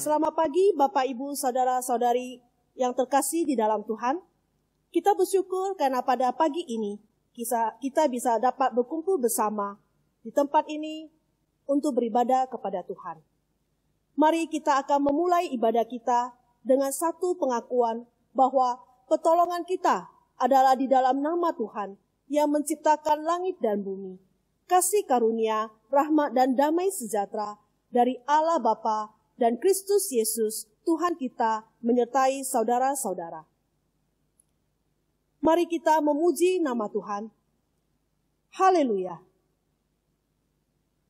Selamat pagi Bapak Ibu Saudara-saudari yang terkasih di dalam Tuhan. Kita bersyukur karena pada pagi ini kita bisa dapat berkumpul bersama di tempat ini untuk beribadah kepada Tuhan. Mari kita akan memulai ibadah kita dengan satu pengakuan bahwa pertolongan kita adalah di dalam nama Tuhan yang menciptakan langit dan bumi. Kasih karunia, rahmat dan damai sejahtera dari Allah Bapa dan Kristus Yesus, Tuhan kita, menyertai saudara-saudara. Mari kita memuji nama Tuhan. Haleluya.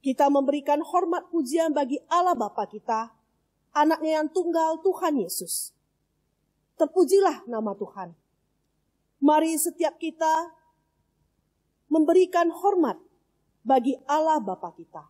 Kita memberikan hormat pujian bagi Allah Bapa kita, anaknya yang tunggal Tuhan Yesus. Terpujilah nama Tuhan. Mari setiap kita memberikan hormat bagi Allah Bapa kita.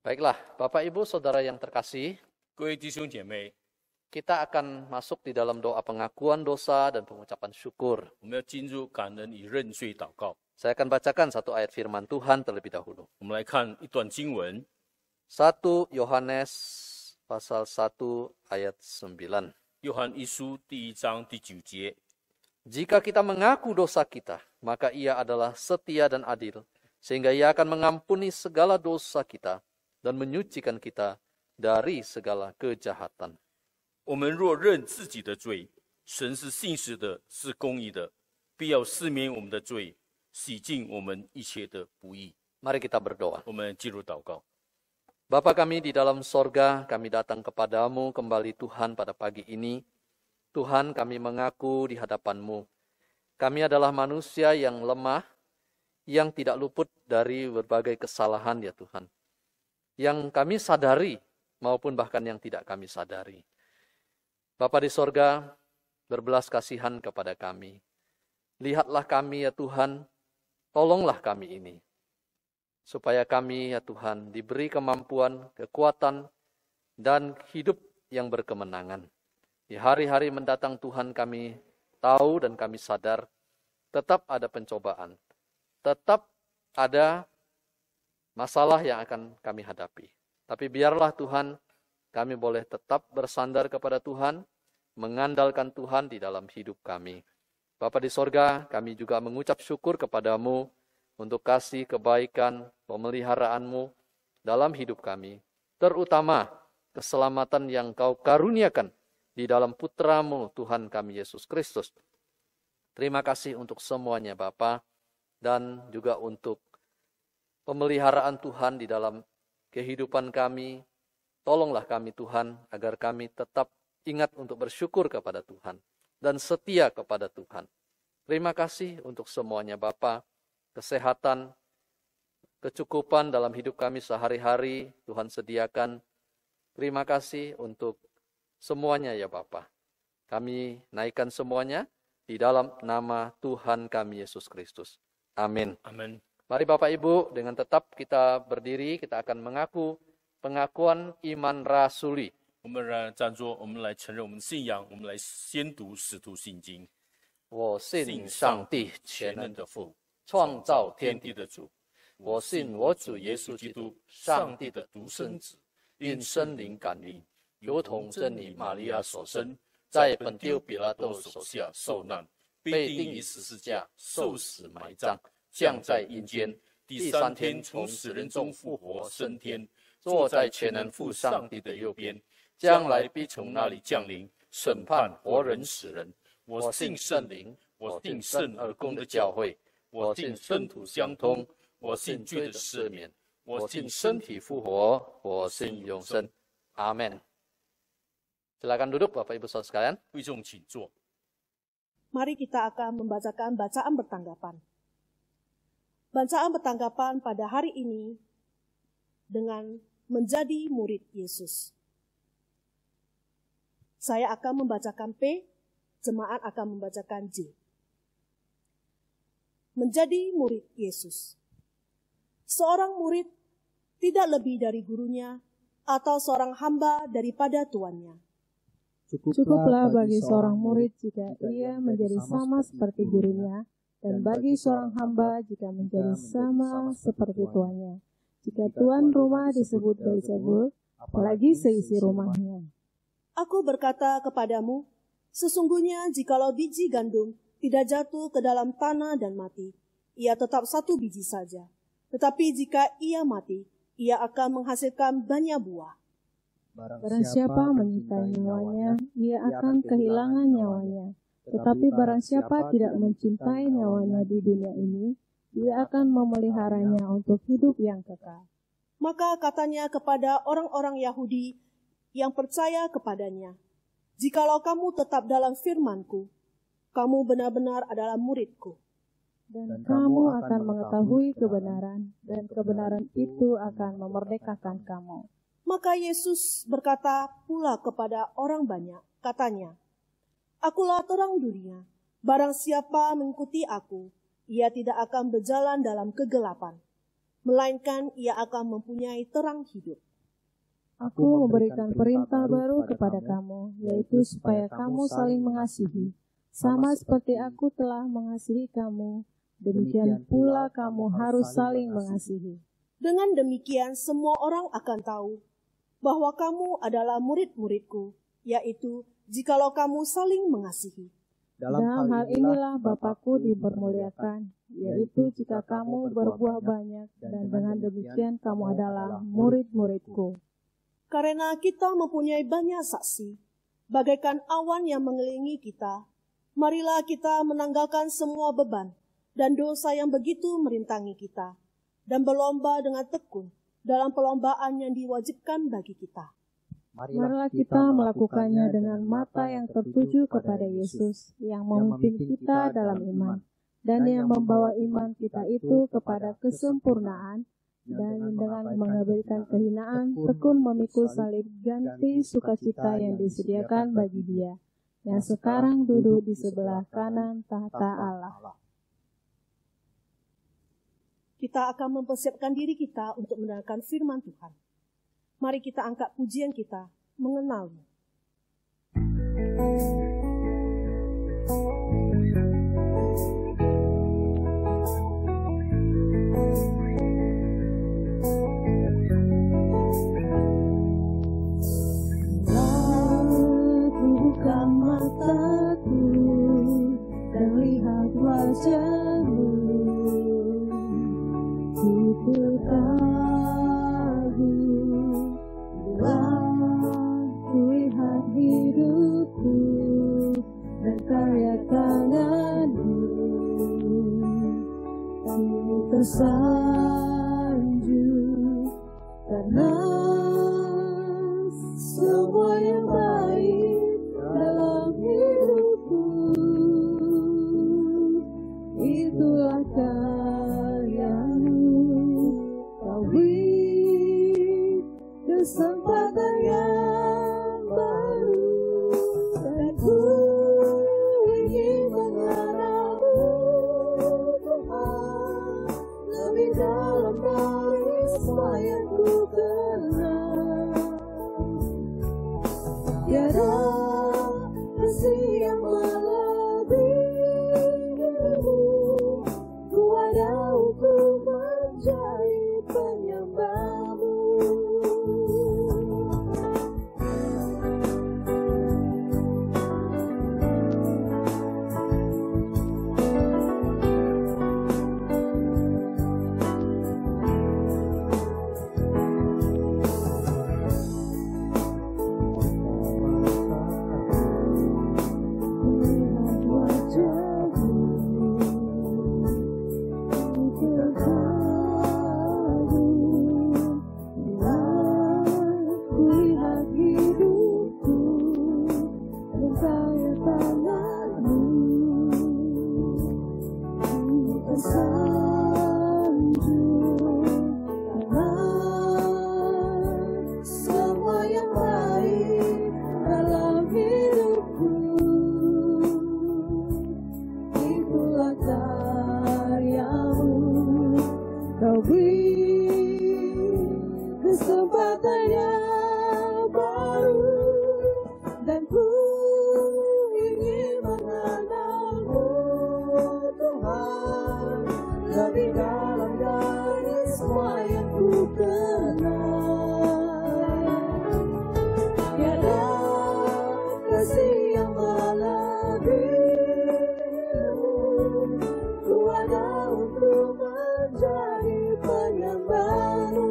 Baiklah, Bapak Ibu Saudara yang terkasih, 各位弟兄姐妹， kita akan masuk di dalam doa pengakuan dosa dan pengucapan syukur. 我们要进入感恩与认罪祷告。 Saya akan bacakan satu ayat firman Tuhan terlebih dahulu. 我们来看一段经文， 1 Yohanes pasal 1 ayat 9. 约翰一书第1章第9节。 Jika kita mengaku dosa kita, maka ia adalah setia dan adil, sehingga ia akan mengampuni segala dosa kita dan menyucikan kita dari segala kejahatan. 我们若认自己的罪，神是信实的，是公义的，必要赦免我们的罪，洗净我们一切的不义。 Mari kita berdoa. 我们进入祷告。 Bapa kami di dalam sorga, kami datang kepadamu kembali Tuhan pada pagi ini. Tuhan, kami mengaku di hadapan-Mu. Kami adalah manusia yang lemah, yang tidak luput dari berbagai kesalahan ya Tuhan. Yang kami sadari maupun bahkan yang tidak kami sadari. Bapa di sorga, berbelas kasihan kepada kami. Lihatlah kami ya Tuhan, tolonglah kami ini. Supaya kami ya Tuhan diberi kemampuan, kekuatan, dan hidup yang berkemenangan. Di hari-hari mendatang Tuhan kami tahu dan kami sadar, tetap ada pencobaan. Tetap ada masalah yang akan kami hadapi. Tapi biarlah Tuhan, kami boleh tetap bersandar kepada Tuhan, mengandalkan Tuhan di dalam hidup kami. Bapa di sorga, kami juga mengucap syukur kepadamu untuk kasih kebaikan pemeliharaanmu dalam hidup kami, terutama keselamatan yang kau karuniakan di dalam putramu Tuhan kami Yesus Kristus. Terima kasih untuk semuanya Bapa, dan juga untuk pemeliharaan Tuhan di dalam kehidupan kami. Tolonglah kami Tuhan, agar kami tetap ingat untuk bersyukur kepada Tuhan dan setia kepada Tuhan. Terima kasih untuk semuanya Bapa, kesehatan, kecukupan dalam hidup kami sehari-hari Tuhan sediakan. Terima kasih untuk semuanya ya Bapa. Kami naikkan semuanya di dalam nama Tuhan kami Yesus Kristus. Amin. Amin. Mari Bapak Ibu, dengan tetap kita berdiri, kita akan mengaku pengakuan iman rasuli. 我们站着，我们来承认我们的信仰，我们来先读《使徒信经》。我信上帝全能的父，创造天地的主。我信我主耶稣基督，上帝的独生子，因圣灵感孕，由同真理玛利亚所生，在本丢比拉多手下受难，被钉于十字架，受死埋葬，降在阴间，第三天从死人中复活升天，坐在全能父上帝的右边，将来必从那里降临，审判活人死人。我信圣灵，我信圣而公的教会，我信圣土相通，我信罪的赦免，我信身体复活，我信永生。阿门。Silakan duduk Bapak Ibu Saudara sekalian. 会众请坐。 Mari kita akan membacakan bacaan bertanggapan. Bacaan bertanggapan pada hari ini dengan menjadi murid Yesus. Saya akan membacakan P, jemaat akan membacakan J. Menjadi murid Yesus. Seorang murid tidak lebih dari gurunya atau seorang hamba daripada tuannya. Cukuplah bagi seorang murid jika ia menjadi sama seperti gurunya, dan bagi seorang hamba jika menjadi sama seperti tuannya. Jika tuan rumah disebut Beelzebul, apalagi seisi rumahnya. Aku berkata kepadamu, sesungguhnya jikalau biji gandum tidak jatuh ke dalam tanah dan mati, ia tetap satu biji saja. Tetapi jika ia mati, ia akan menghasilkan banyak buah. Barang siapa menyintai nyawanya, ia akan kehilangan nyawanya. Tetapi barang siapa tidak mencintai nyawanya di dunia ini, ia akan memeliharanya untuk hidup yang kekal. Maka katanya kepada orang-orang Yahudi yang percaya kepadanya, jikalau kamu tetap dalam firman-Ku, kamu benar-benar adalah murid-Ku. Dan kamu akan mengetahui kebenaran, dan kebenaran itu akan memerdekakan kamu. Maka Yesus berkata pula kepada orang banyak, katanya, Akulah terang dunia, barang siapa mengikuti aku, ia tidak akan berjalan dalam kegelapan, melainkan ia akan mempunyai terang hidup. Aku memberikan perintah baru kepada kamu, yaitu supaya kamu saling mengasihi. Sama seperti aku telah mengasihi kamu, demikian pula kamu harus saling mengasihi. Dengan demikian semua orang akan tahu bahwa kamu adalah murid-muridku, yaitu jikalau kamu saling mengasihi. Dalam hal inilah Bapakku dipermuliakan, yaitu jika kamu berbuah banyak, dan dengan demikian kamu adalah murid-muridku. Karena kita mempunyai banyak saksi, bagaikan awan yang mengelilingi kita, marilah kita menanggalkan semua beban dan dosa yang begitu merintangi kita, dan berlomba dengan tekun dalam perlombaan yang diwajibkan bagi kita. Marilah kita melakukannya dengan mata yang tertuju kepada Yesus, yang memimpin kita dalam iman, dan yang membawa iman kita itu kepada kesempurnaan, dan dengan mengabaikan kehinaan, tekun memikul salib ganti sukacita yang disediakan bagi Dia, yang sekarang duduk di sebelah kanan tahta Allah. Kita akan mempersiapkan diri kita untuk mendengarkan firman Tuhan. Mari kita angkat pujian kita, mengenal-Mu. Lagu bukan wajah-Mu, ku terkagum bila ku lihat hidupku dan karya tangan-Mu. Ku tersanjung karena semua yang baik dalam hidupku, itulah karya-Mu. Kau beri kesempatan yang baru, dan ku ingin mengenal-Mu, Tuhan, lebih dalam dari semua yang ku kenal. Tiada kasih yang melebihi-Mu, ku ada untuk menjadi penyembah-Mu. Melihat wajah-Mu, ku terkagum bila ku lihat hidupku dan karya tangan-Mu. Ku tersanjung karena semua yang baik dalam hidupku, itulah karya-Mu. Kau beri kesempatan yang baru, dan ku ingin mengenal-Mu, Tuhan, lebih dalam dari semua yang ku kenal. Tiada kasih yang melebihi-Mu, ku ada untuk menjadi penyembah-Mu.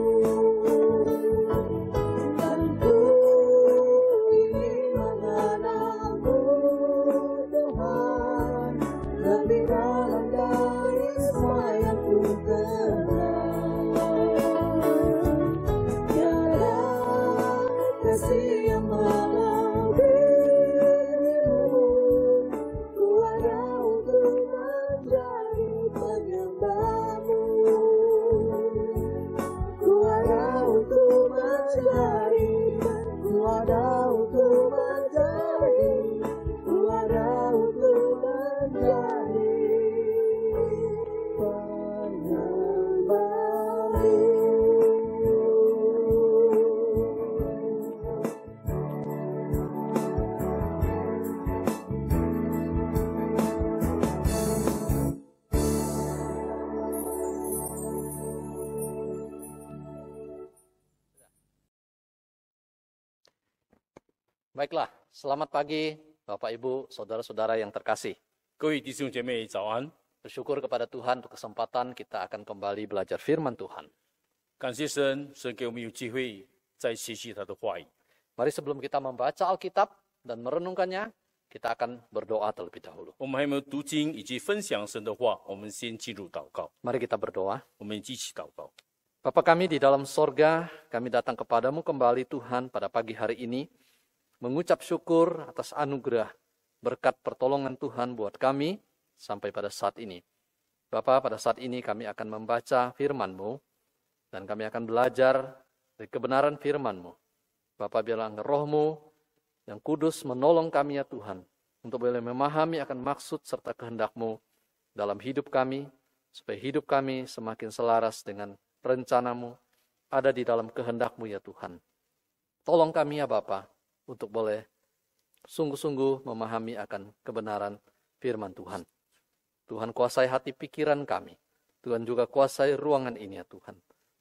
Dan ku ingin mengenal-Mu, Tuhan, lebih dalam dari semua yang ku kenal. Tiada kasih yang melebihi-Mu, ku ada untuk menjadi penyembah-Mu. Ku ada untuk menjadi, ku ada untuk menjadi, ku ada untuk menjadi penyembah-Mu. Baiklah, selamat pagi Bapak Ibu, Saudara-saudara yang terkasih. 各位弟兄姐妹早安， Bersyukur kepada Tuhan untuk kesempatan kita akan kembali belajar firman Tuhan. 感谢神，神给我们有机会再学习他的话语。 Mari sebelum kita membaca Alkitab dan merenungkannya, kita akan berdoa terlebih dahulu. 我们还没有读经以及分享神的话，我们先进入祷告。 Mari kita berdoa. 我们一起祷告。 Bapa kami di dalam sorga, kami datang kepadamu kembali Tuhan pada pagi hari ini, mengucap syukur atas anugerah, berkat pertolongan Tuhan buat kami sampai pada saat ini. Bapa, pada saat ini kami akan membaca firman-Mu, dan kami akan belajar dari kebenaran firman-Mu. Bapa, biarlah Roh-Mu yang kudus menolong kami ya Tuhan, untuk boleh memahami akan maksud serta kehendak-Mu dalam hidup kami, supaya hidup kami semakin selaras dengan rencana-Mu, ada di dalam kehendak-Mu ya Tuhan. Tolong kami ya Bapa, untuk boleh sungguh-sungguh memahami akan kebenaran firman Tuhan. Tuhan kuasai hati pikiran kami. Tuhan juga kuasai ruangan ini ya Tuhan.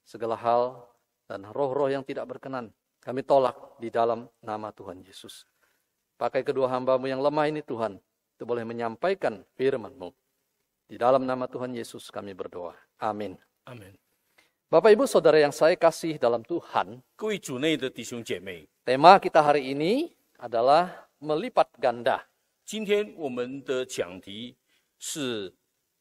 Segala hal dan roh-roh yang tidak berkenan, kami tolak di dalam nama Tuhan Yesus. Pakai kedua hamba-Mu yang lemah ini Tuhan, untuk boleh menyampaikan firman-Mu. Di dalam nama Tuhan Yesus kami berdoa. Amin. 阿门。 Bapak Ibu Saudara yang saya kasih dalam Tuhan, 各位主内的弟兄姐妹， tema kita hari ini adalah melipat ganda. 今天我们的讲题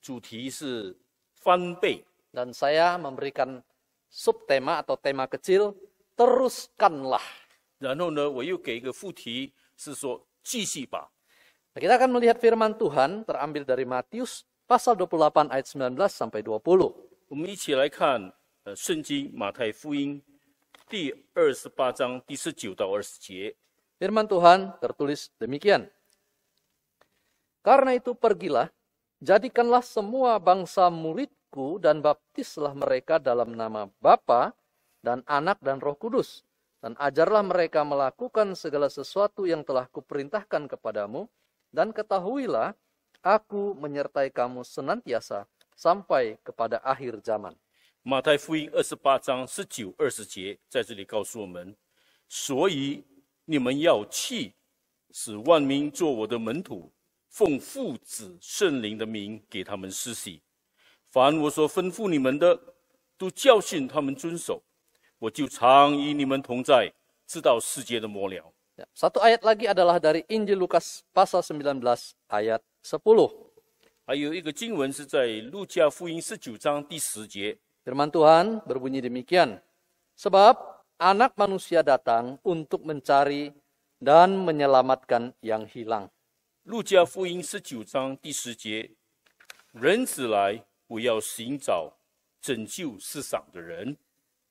主题是翻倍， Dan saya memberikan subtema atau tema kecil, teruskanlah. 然后呢，我又给一个副题是说继续吧。 Nah, kita akan melihat firman Tuhan terambil dari Matius pasal 28 ayat 19 sampai 20. 我们一起来看圣经马太福音第28章第19到20节。 Firman Tuhan tertulis demikian. Karena itu pergilah, jadikanlah semua bangsa muridku dan baptislah mereka dalam nama Bapa dan Anak dan Roh Kudus. Dan ajarlah mereka melakukan segala sesuatu yang telah kuperintahkan kepadamu. Dan ketahuilah, aku menyertai kamu senantiasa sampai kepada akhir zaman. 马太福音28章19、20节在这里告诉我们，所以你们要去，使万民做我的门徒，奉父子圣灵的名给他们施洗。凡我所吩咐你们的，都教训他们遵守。我就常与你们同在，直到世界的末了。 Ya, satu ayat lagi adalah dari Injil Lukas pasal 19 ayat 10. 还有一个经文是在路加福音19章第10节。 Firman Tuhan berbunyi demikian. Sebab anak manusia datang untuk mencari dan menyelamatkan yang hilang. 路加福音19章第10节，人子来，我要寻找拯救世上的人。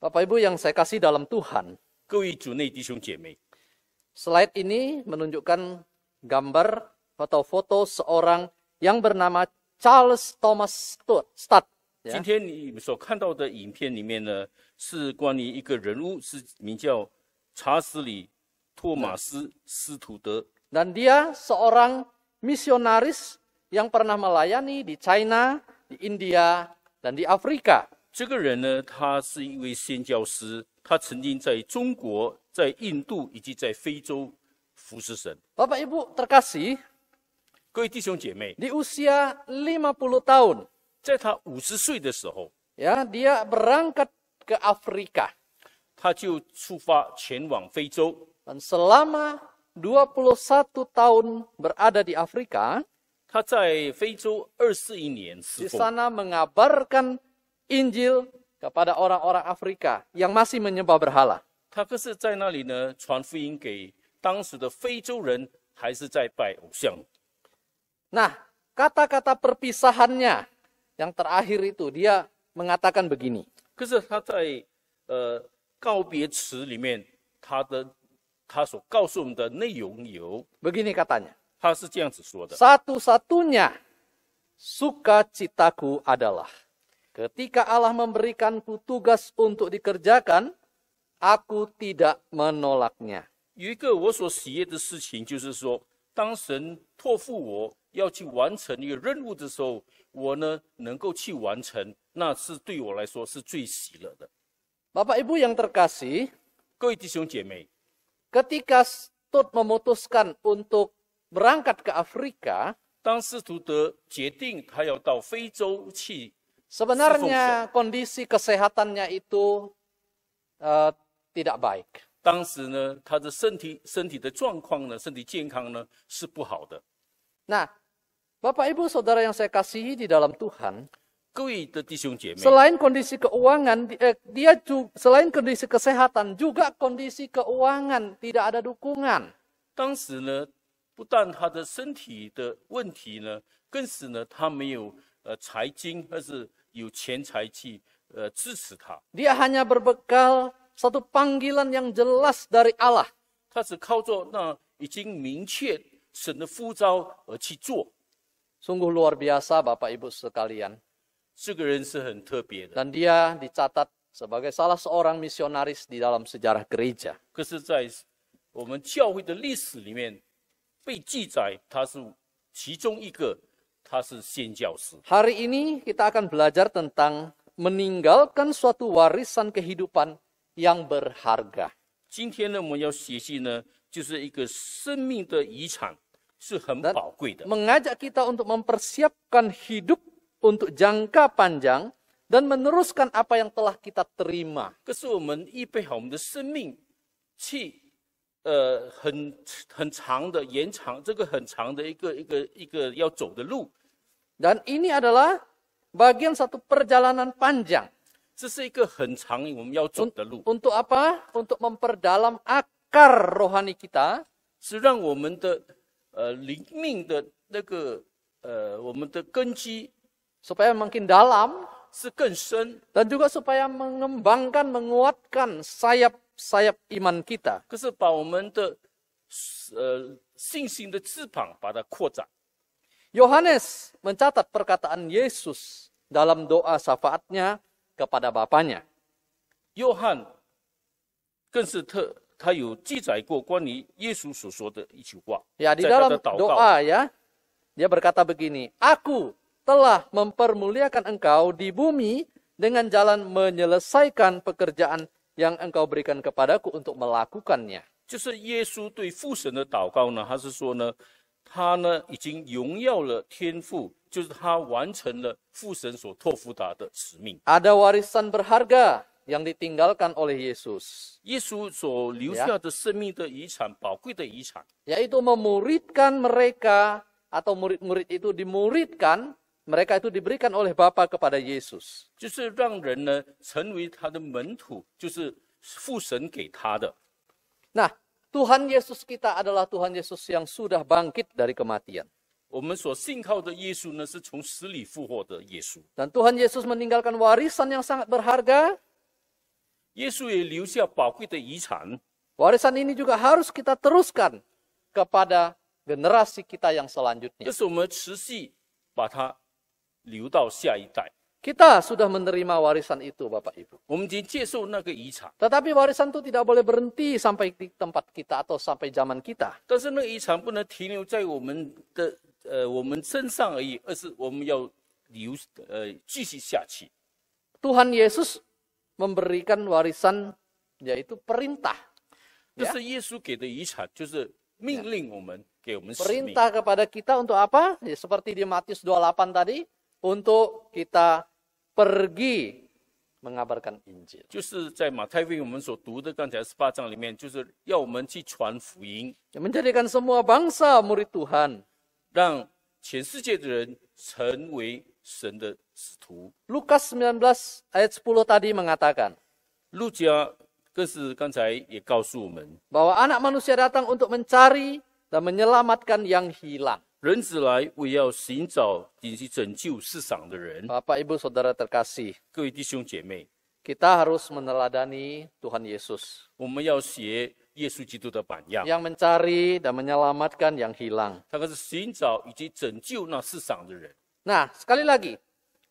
Bapak Ibu yang saya kasih dalam Tuhan, 各位主内弟兄姐妹， slide ini menunjukkan gambar atau foto seorang yang bernama Charles Thomas Studd. 今天你们所看到的影片里面呢，是关于一个人物，是名叫查斯里·托马斯·斯图德。 Dan dia seorang misionaris yang pernah melayani di China, di India, dan di Afrika. 这个人呢，他是一位宣教师，他曾经在中国、在印度以及在非洲服侍神。 Bapak Ibu terkasih, 各位弟兄姐妹， di usia 50 tahun, 在他50岁的时候， ya, dia berangkat ke Afrika. 他就出发前往非洲。 Dan selama 21 tahun berada di Afrika, 他在非洲21年 di 侍奉， sana mengabarkan Injil kepada orang-orang Afrika yang masih menyembah berhala. 他可是在那里呢传福音给当时的非洲人，还是在拜偶像。 Nah, kata-kata perpisahannya yang terakhir itu dia mengatakan begini. 可是他在告别词里面，他所告诉我们的内容有， Begini katanya. 他是这样子说的： Satu-satunya sukacitaku adalah ketika Allah memberikanku tugas untuk dikerjakan, aku tidak menolaknya. 有一个我所喜悦的事情，就是说，当神托付我要去完成一个任务的时候，我呢能够去完成，那是对我来说是最喜乐的。 Bapak Ibu yang terkasih, 各位弟兄姐妹， ketika Studd memutuskan untuk berangkat ke Afrika, 当司徒德决定他要到非洲去， sebenarnya kondisi kesehatannya itu tidak baik. 当时呢，他的身体的状况呢，身体健康呢是不好的。 Nah, Bapak Ibu Saudara yang saya kasihi di dalam Tuhan, 各位的弟兄姐妹， selain kondisi keuangan, selain kondisi kesehatan, juga kondisi keuangan tidak ada dukungan. 当时呢，不但他的身体的问题呢，更是呢他没有财经，而是有钱财去支持他。 Dia hanya berbekal satu panggilan yang jelas dari Allah. 他只靠着那已经明确神的呼召而去做。 Sungguh luar biasa Bapak Ibu sekalian. 这个人是很特别的， Dan dia dicatat sebagai salah seorang misionaris di dalam sejarah gereja. 可是，在我们教会的历史里面被记载，他是其中一个，他是宣教师。 Hari ini kita akan belajar tentang meninggalkan suatu warisan kehidupan yang berharga. 今天呢，我们要学习呢，就是一个生命的遗产，是很宝贵的。 mengajak kita untuk mempersiapkan hidup yang berharga. ， mengajak kita untuk mempersiapkan hidup untuk jangka panjang dan meneruskan apa yang telah kita terima. 可是我们预备好我们的生命，去很长的延长这个很长的一个要走的路。 Dan ini adalah bagian satu perjalanan panjang. 这是一个很长我们要走的路， Untuk apa? Untuk memperdalam akar rohani kita, 是让我们的灵命的那个我们的根基 supaya makin dalam, 是更深。 dan juga supaya mengembangkan, menguatkan sayap-sayap iman kita. 可是把我们的信心的翅膀把它扩展。 Yohanes mencatat perkataan Yesus dalam doa syafaatnya kepada Bapaknya. 约翰更是他有记载过关于耶稣所说的一句话， Ya, di 在他 dalam 的祷告， doa ya, dia berkata begini, Aku telah mempermuliakan engkau di bumi dengan jalan menyelesaikan pekerjaan yang engkau berikan kepadaku untuk melakukannya. 就是耶稣对父神的祷告呢，他是说呢，他呢已经荣耀了天父，就是他完成了父神所托付他的使命。 Ada warisan berharga yang ditinggalkan oleh Yesus, 耶稣所留下的生命的遗产，宝贵的遗产， yaitu memuridkan mereka atau murid-murid itu dimuridkan, mereka itu diberikan oleh Bapa kepada Yesus. 就是让人呢成为他的门徒，就是父神给他的。 Nah, Tuhan Yesus kita adalah Tuhan Yesus yang sudah bangkit dari kematian. 我们所信靠的耶稣呢，是从死里复活的耶稣。 Dan Tuhan Yesus meninggalkan warisan yang sangat berharga. 耶稣也留下宝贵的遗产， Warisan ini juga harus kita teruskan kepada generasi kita yang 这 selanjutnya. 是我们持续把它留到下一代。 Kita sudah menerima warisan itu, Bapak Ibu. 我们已经接受那个遗产， Tetapi warisan itu tidak boleh berhenti sampai di tempat kita atau sampai zaman kita. 但是那个遗产不能停留在我们的我们身上而已，而是我们要继续下去。 Tuhan Yesus memberikan warisan yaitu perintah. 这是耶稣给的遗产，就是命令我们，给我们使命。 Perintah kepada kita untuk apa? Ya, seperti di Matius 28 tadi, untuk kita pergi mengabarkan Injil. 就是在马太福音我们所读的刚才18章里面，就是要我们去传福音， Menjadikan semua bangsa murid Tuhan. 让全世界的人成为神的使徒。 Lukas 19 ayat 10 tadi mengatakan 路加更是刚才也告诉我们， bahwa anak manusia datang untuk mencari dan menyelamatkan yang hilang. 人子来为要寻找以及拯救世上的人。 Bapak, Ibu, Saudara terkasih, 各位弟兄姐妹， kita harus meneladani Tuhan Yesus 我们要学耶稣基督的榜样， yang mencari dan menyelamatkan yang hilang. 他是寻找以及拯救那世上的人。 Nah, sekali lagi,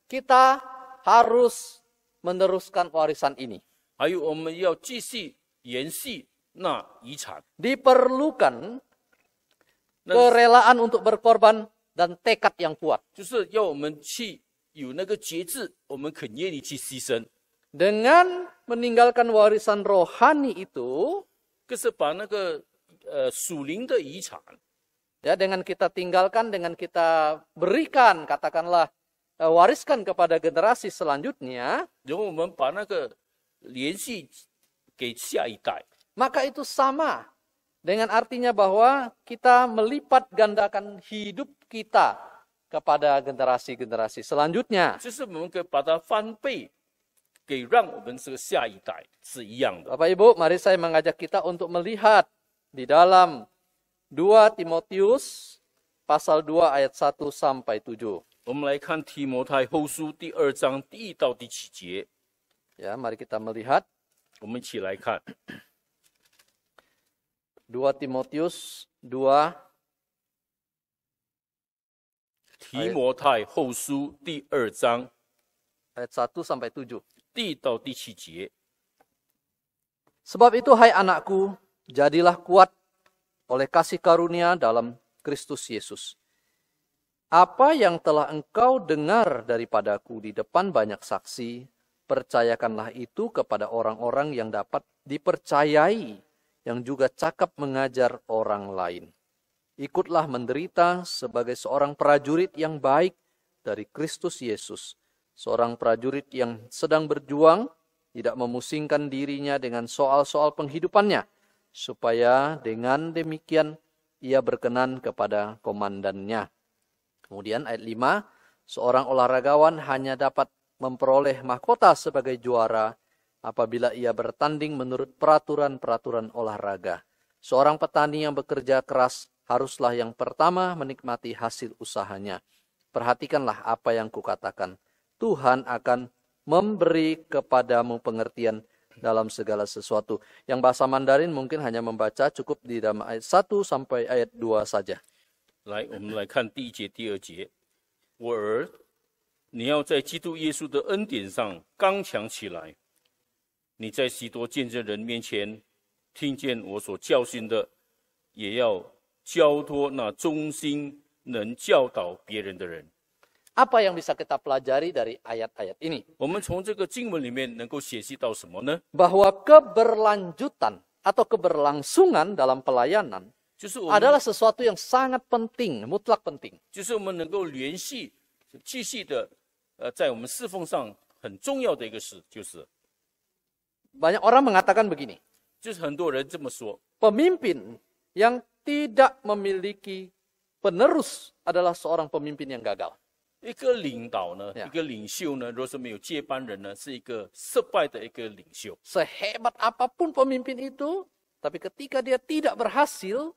kita harus meneruskan warisan ini. 还有我们要继续延续那遗产， Diperlukan 那 kerelaan untuk berkorban dan tekad yang kuat. 就是要我们去有那个节制，我们肯愿意去牺牲， Dengan meninggalkan warisan rohani itu, 就是把那个属灵的遗产， ya, dengan kita tinggalkan, dengan kita berikan, katakanlah wariskan kepada generasi selanjutnya, 然后我们把那个联系给下一代， maka itu sama dengan artinya bahwa kita melipat gandakan hidup kita kepada generasi-generasi selanjutnya. 就是我们可以把它翻倍，给让我们这个下一代是一样的。 Bapak Ibu, mari saya mengajak kita untuk melihat di dalam 2 Timotius pasal 2 ayat 1 sampai 7. 我们来看提摩太后书第2章第1到第7节， Ya, mari kita melihat 我们一起来看 2 Timotius 2提摩太后书第2章 ayat 1 sampai 7. 第1到第7节。 Sebab itu, hai anakku, jadilah kuat oleh kasih karunia dalam Kristus Yesus. Apa yang telah engkau dengar daripadaku di depan banyak saksi, percayakanlah itu kepada orang-orang yang dapat dipercayai, yang juga cakap mengajar orang lain. Ikutlah menderita sebagai seorang prajurit yang baik dari Kristus Yesus. Seorang prajurit yang sedang berjuang, tidak memusingkan dirinya dengan soal-soal penghidupannya, supaya dengan demikian ia berkenan kepada komandannya. Kemudian ayat 5, seorang olahragawan hanya dapat memperoleh mahkota sebagai juara apabila ia bertanding menurut peraturan-peraturan olahraga. Seorang petani yang bekerja keras haruslah yang pertama menikmati hasil usahanya. Perhatikanlah apa yang kukatakan. Tuhan akan memberi kepadamu pengertian dalam segala sesuatu. Yang bahasa Mandarin mungkin hanya membaca cukup di dalam ayat 1 sampai ayat 2 saja. 来，我们来看第1节、第2节。我儿，你要在基督耶稣的恩典上刚强起来。你在许多见证人面前听见我所教训的，也要交托那忠心能教导别人的人。 Apa yang bisa kita pelajari dari ayat-ayat ini? 我们从这个经文里面能够学习到什么呢？ Bahwa keberlanjutan atau keberlangsungan dalam pelayanan 就是我们 adalah sesuatu yang sangat penting, mutlak penting. 就是我们能够联系、继续的，在我们侍奉上很重要的一个事，就是 Banyak orang mengatakan begini, 就是很多人这么说， pemimpin yang tidak memiliki penerus adalah seorang pemimpin yang gagal. 一个领导呢， Yeah. 一个领袖呢，如果是没有接班人呢，是一个失败的一个领袖。 Sehebat apapun pemimpin itu, tapi ketika dia tidak berhasil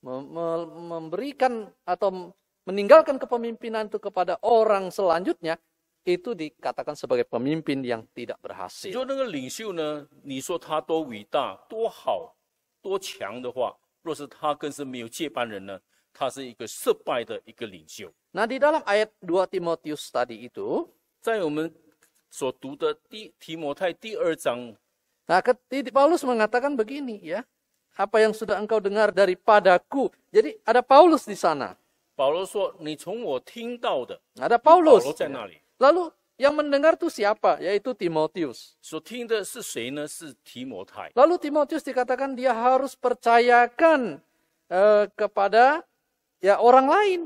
memberikan atau meninggalkan kepemimpinan itu kepada orang selanjutnya, itu dikatakan sebagai pemimpin yang tidak 你 berhasil. 说那个领袖呢，你说他多伟大、多好、多强的话，若是他更是没有接班人呢，他是一个失败的一个领袖。 Nah, di dalam ayat 2 Timotius tadi itu, 在我们所读的提摩太第2章， nah, Paulus mengatakan begini ya, apa yang sudah engkau dengar daripadaku. Jadi ada Paulus di sana. 保罗说：“你从我听到的。” Ada 保 Paulus. 罗在那里 Lalu yang mendengar itu siapa? Yaitu Timotius. 所听的是谁呢？是提摩太。 Lalu Timotius dikatakan dia harus percayakan kepada ya orang lain.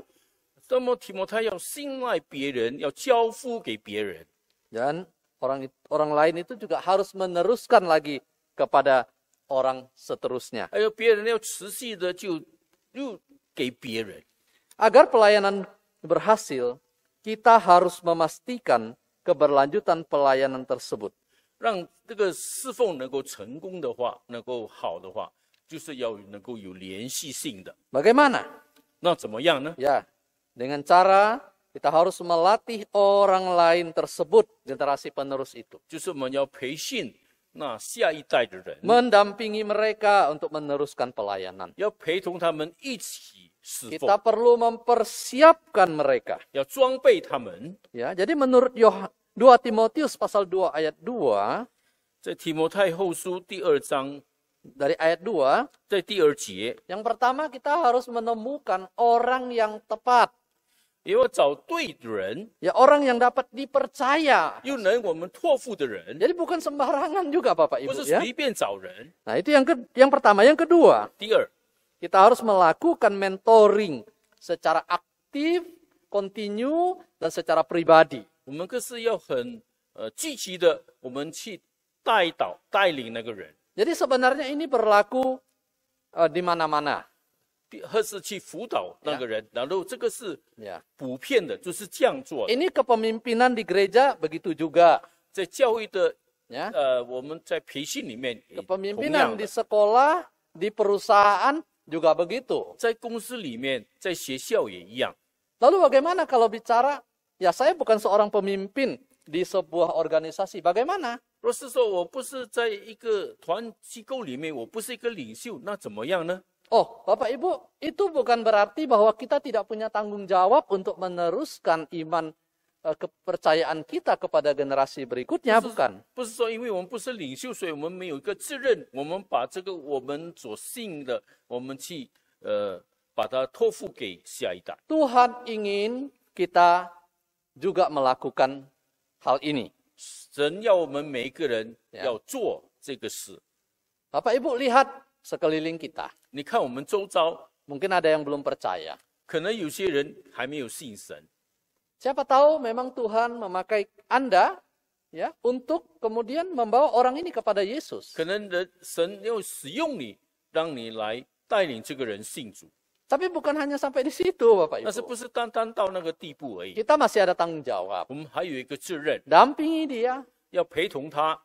那么提摩太要信赖别人，要交付给别人。 Dan orang lain itu juga harus meneruskan lagi kepada orang seterusnya. 还有别人要持续的又给别人。 Agar pelayanan berhasil, kita harus memastikan keberlanjutan pelayanan tersebut. 让这个侍奉能够成功的话，能够好的话，就是要能够有连续性的。 Bagaimana? 那怎么样呢？ Ya, dengan cara kita harus melatih orang lain tersebut, generasi penerus itu. 就是我们要培训那下一代的人， Mendampingi mereka untuk meneruskan pelayanan. 要陪同他们一起侍 Kita 奉， perlu mempersiapkan mereka. 要装备他们。 Ya, jadi menurut 2 Timotius pasal 2 ayat 2, 在提摩太后书第2章， dari ayat 2, 在第2节， yang pertama kita harus menemukan orang yang tepat. 也要找对的人， Ya, orang yang dapat dipercaya. 又能我们托付的人， Jadi bukan sembarangan juga Bapak 不 Ibu 是 ya. 随便找人。 Nah, itu yang pertama. Yang kedua, 第二， kita harus melakukan mentoring secara aktif, kontinu, dan secara pribadi. 我们更是要很积极的，我们去带领那个人， Jadi sebenarnya ini berlaku di mana-mana. 或是去辅导那个人，然后这个是 Ya. 普遍的，就是这样做的。 Ini kepemimpinan di gereja begitu juga. 在教育的 Ya. 我们在培训里面也同 Kepemimpinan 样 di 的， sekolah, di perusahaan juga begitu. 在公司里面，在学校也一样。 Lalu bagaimana kalau bicara, ya saya bukan seorang pemimpin di sebuah organisasi. Bagaimana? 若是说我不是在一个团机构里面，我不是一个领袖，那怎么样呢？ Oh, Bapak Ibu, itu bukan berarti bahwa kita tidak punya tanggung jawab untuk meneruskan iman kepercayaan kita kepada generasi berikutnya, bukan? 不是说因为我们不是领袖，所以我们没有一个责任，我们把这个我们所信的，我们去把它托付给下一代。 Tuhan ingin kita juga melakukan hal ini. 神要我们每一个人 Ya. 要做这个事。 Bapak Ibu lihat sekeliling kita. 你看我们周遭， Mungkin ada yang belum percaya. 可能有些人还没有信神， Siapa tahu memang Tuhan memakai Anda ya untuk kemudian membawa orang ini kepada Yesus. 可能神要使用你，让你来带领这个人信主， Tapi bukan hanya sampai di situ, Bapak 但是 Ibu. 不是单单到那个地步而已。 Kita masih ada tanggung jawab. 我们还有一个责任， Dampingi dia, 要陪同他，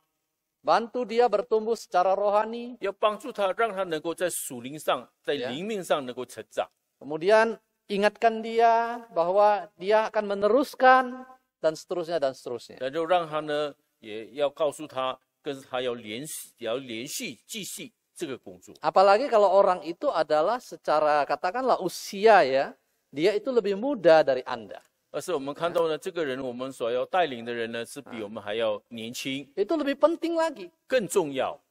bantu dia bertumbuh secara rohani. 要帮助他，让他能够在属灵上、在灵命上能够成长。 Kemudian ingatkan dia bahwa dia akan meneruskan dan seterusnya dan seterusnya. 然后让他呢，也要告诉他，跟他要连续继续这个工作。 Apalagi kalau orang itu adalah secara katakanlah usia ya, dia itu lebih muda dari Anda. 而是我们看到呢，这个人我们所要带领的人呢，是比我们还要年轻， Itu lebih penting lagi. 更重要。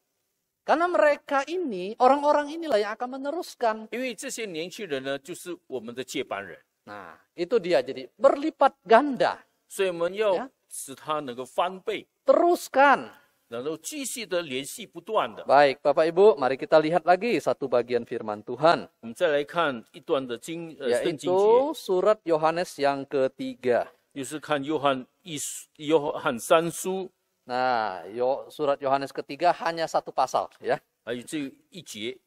Karena mereka ini, orang-orang inilah yang akan meneruskan. 因为这些年轻人呢，就是我们的接班人， Nah, itu dia jadi berlipat ganda. 所以我们要 Ya 使他能够翻倍， Teruskan. 然后继续的联系不断的。 Baik, Bapak Ibu, mari kita lihat lagi satu bagian firman Tuhan. 我们再来看一段的圣经节， Yaitu surat Yohanes yang ketiga. 又是看约翰三书， Nah, surat Yohanes ketiga hanya satu pasal ya. 还有这一节，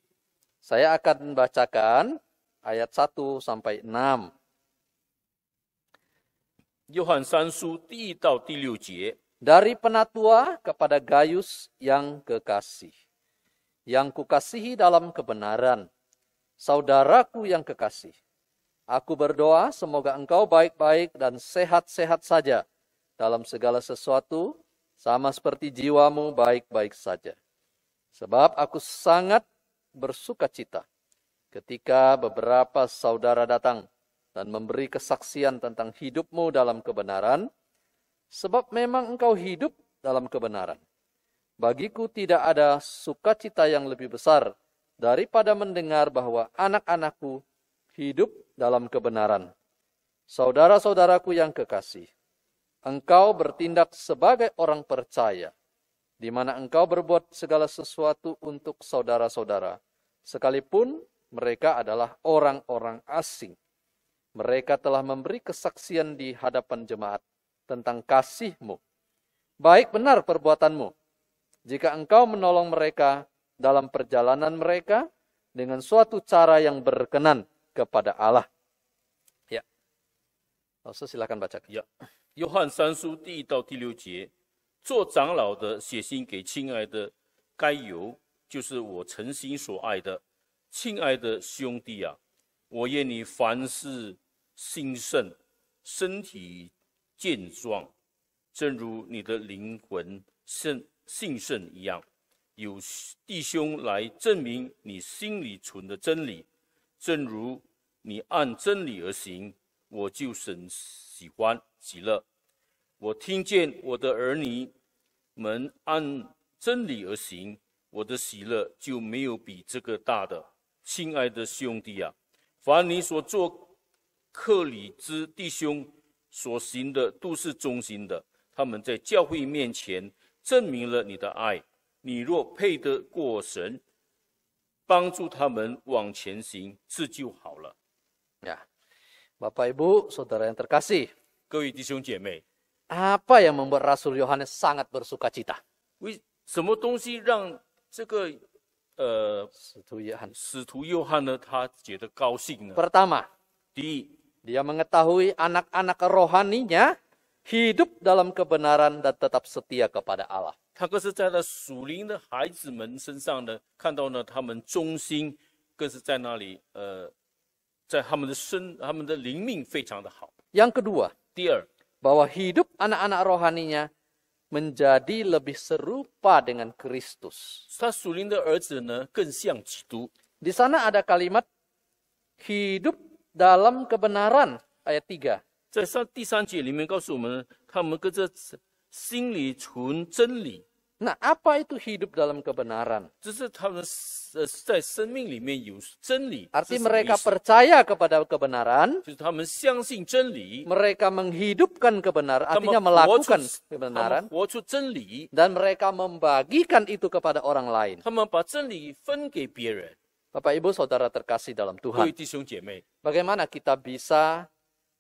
Saya akan bacakan ayat 1 sampai 6. 约翰三书第1到第6节。 Dari penatua kepada Gayus yang kekasih, yang kukasihi dalam kebenaran, saudaraku yang kekasih. Aku berdoa semoga engkau baik-baik dan sehat-sehat saja dalam segala sesuatu, sama seperti jiwamu baik-baik saja. Sebab aku sangat bersuka cita ketika beberapa saudara datang dan memberi kesaksian tentang hidupmu dalam kebenaran, sebab memang engkau hidup dalam kebenaran. Bagiku tidak ada sukacita yang lebih besar daripada mendengar bahwa anak-anakku hidup dalam kebenaran. Saudara-saudaraku yang kekasih, engkau bertindak sebagai orang percaya, di mana engkau berbuat segala sesuatu untuk saudara-saudara, sekalipun mereka adalah orang-orang asing. Mereka telah memberi kesaksian di hadapan jemaat tentang kasih-Mu. Baik benar perbuatanmu, jika engkau menolong mereka dalam perjalanan mereka dengan suatu cara yang berkenan kepada Allah. Ya, silakan bacakan. 约翰三书第1到第6节，做长老的写信给亲爱的该犹，就是我诚心所爱的，亲爱的兄弟啊，我愿你凡事兴盛，身体健壮，正如你的灵魂兴盛一样。有弟兄来证明你心里存的真理，正如你按真理而行，我就甚喜欢喜乐。我听见我的儿女们按真理而行，我的喜乐就没有比这个大的。亲爱的兄弟啊，凡你所做克里之弟兄所行的都是忠心的，他们在教会面前证明了你的爱。你若配得过神，帮助他们往前行，这就好了。 Ya, Bapak Ibu, saudara yang terkasih, 各位弟兄姐妹， apa yang membuat Rasul Yohanes sangat bersuka cita? 为什么东西让这个使徒约翰呢，他觉得高兴呢？ Pertama, 第一， dia mengetahui anak-anak rohaninya hidup dalam kebenaran dan tetap setia kepada Allah. 他更是在那属灵的孩子们身上呢，看到呢他们忠心，更是在那里在他们的灵命非常的好。 Yang kedua, 第二， bahwa hidup anak-anak rohaninya menjadi lebih serupa dengan Kristus. 他属灵的儿子呢更像基督。 Di sana ada kalimat hidup dalam kebenaran, ayat 3. 在第三节里面告诉我们，他们跟着心里存真理， Nah, apa itu hidup dalam kebenaran? 只是他们在生命里面有真理。 Arti 这是什么 mereka 意思 percaya kepada kebenaran, 就是他们相信真理， mereka menghidupkan kebenaran, 他 artinya 们活出 melakukan 他 kebenaran, 们活出真理， dan mereka membagikan itu kepada orang lain. 他们把真理分给别人。 Bapak Ibu saudara terkasih dalam 各位 Tuhan, 弟兄姐妹， bagaimana kita bisa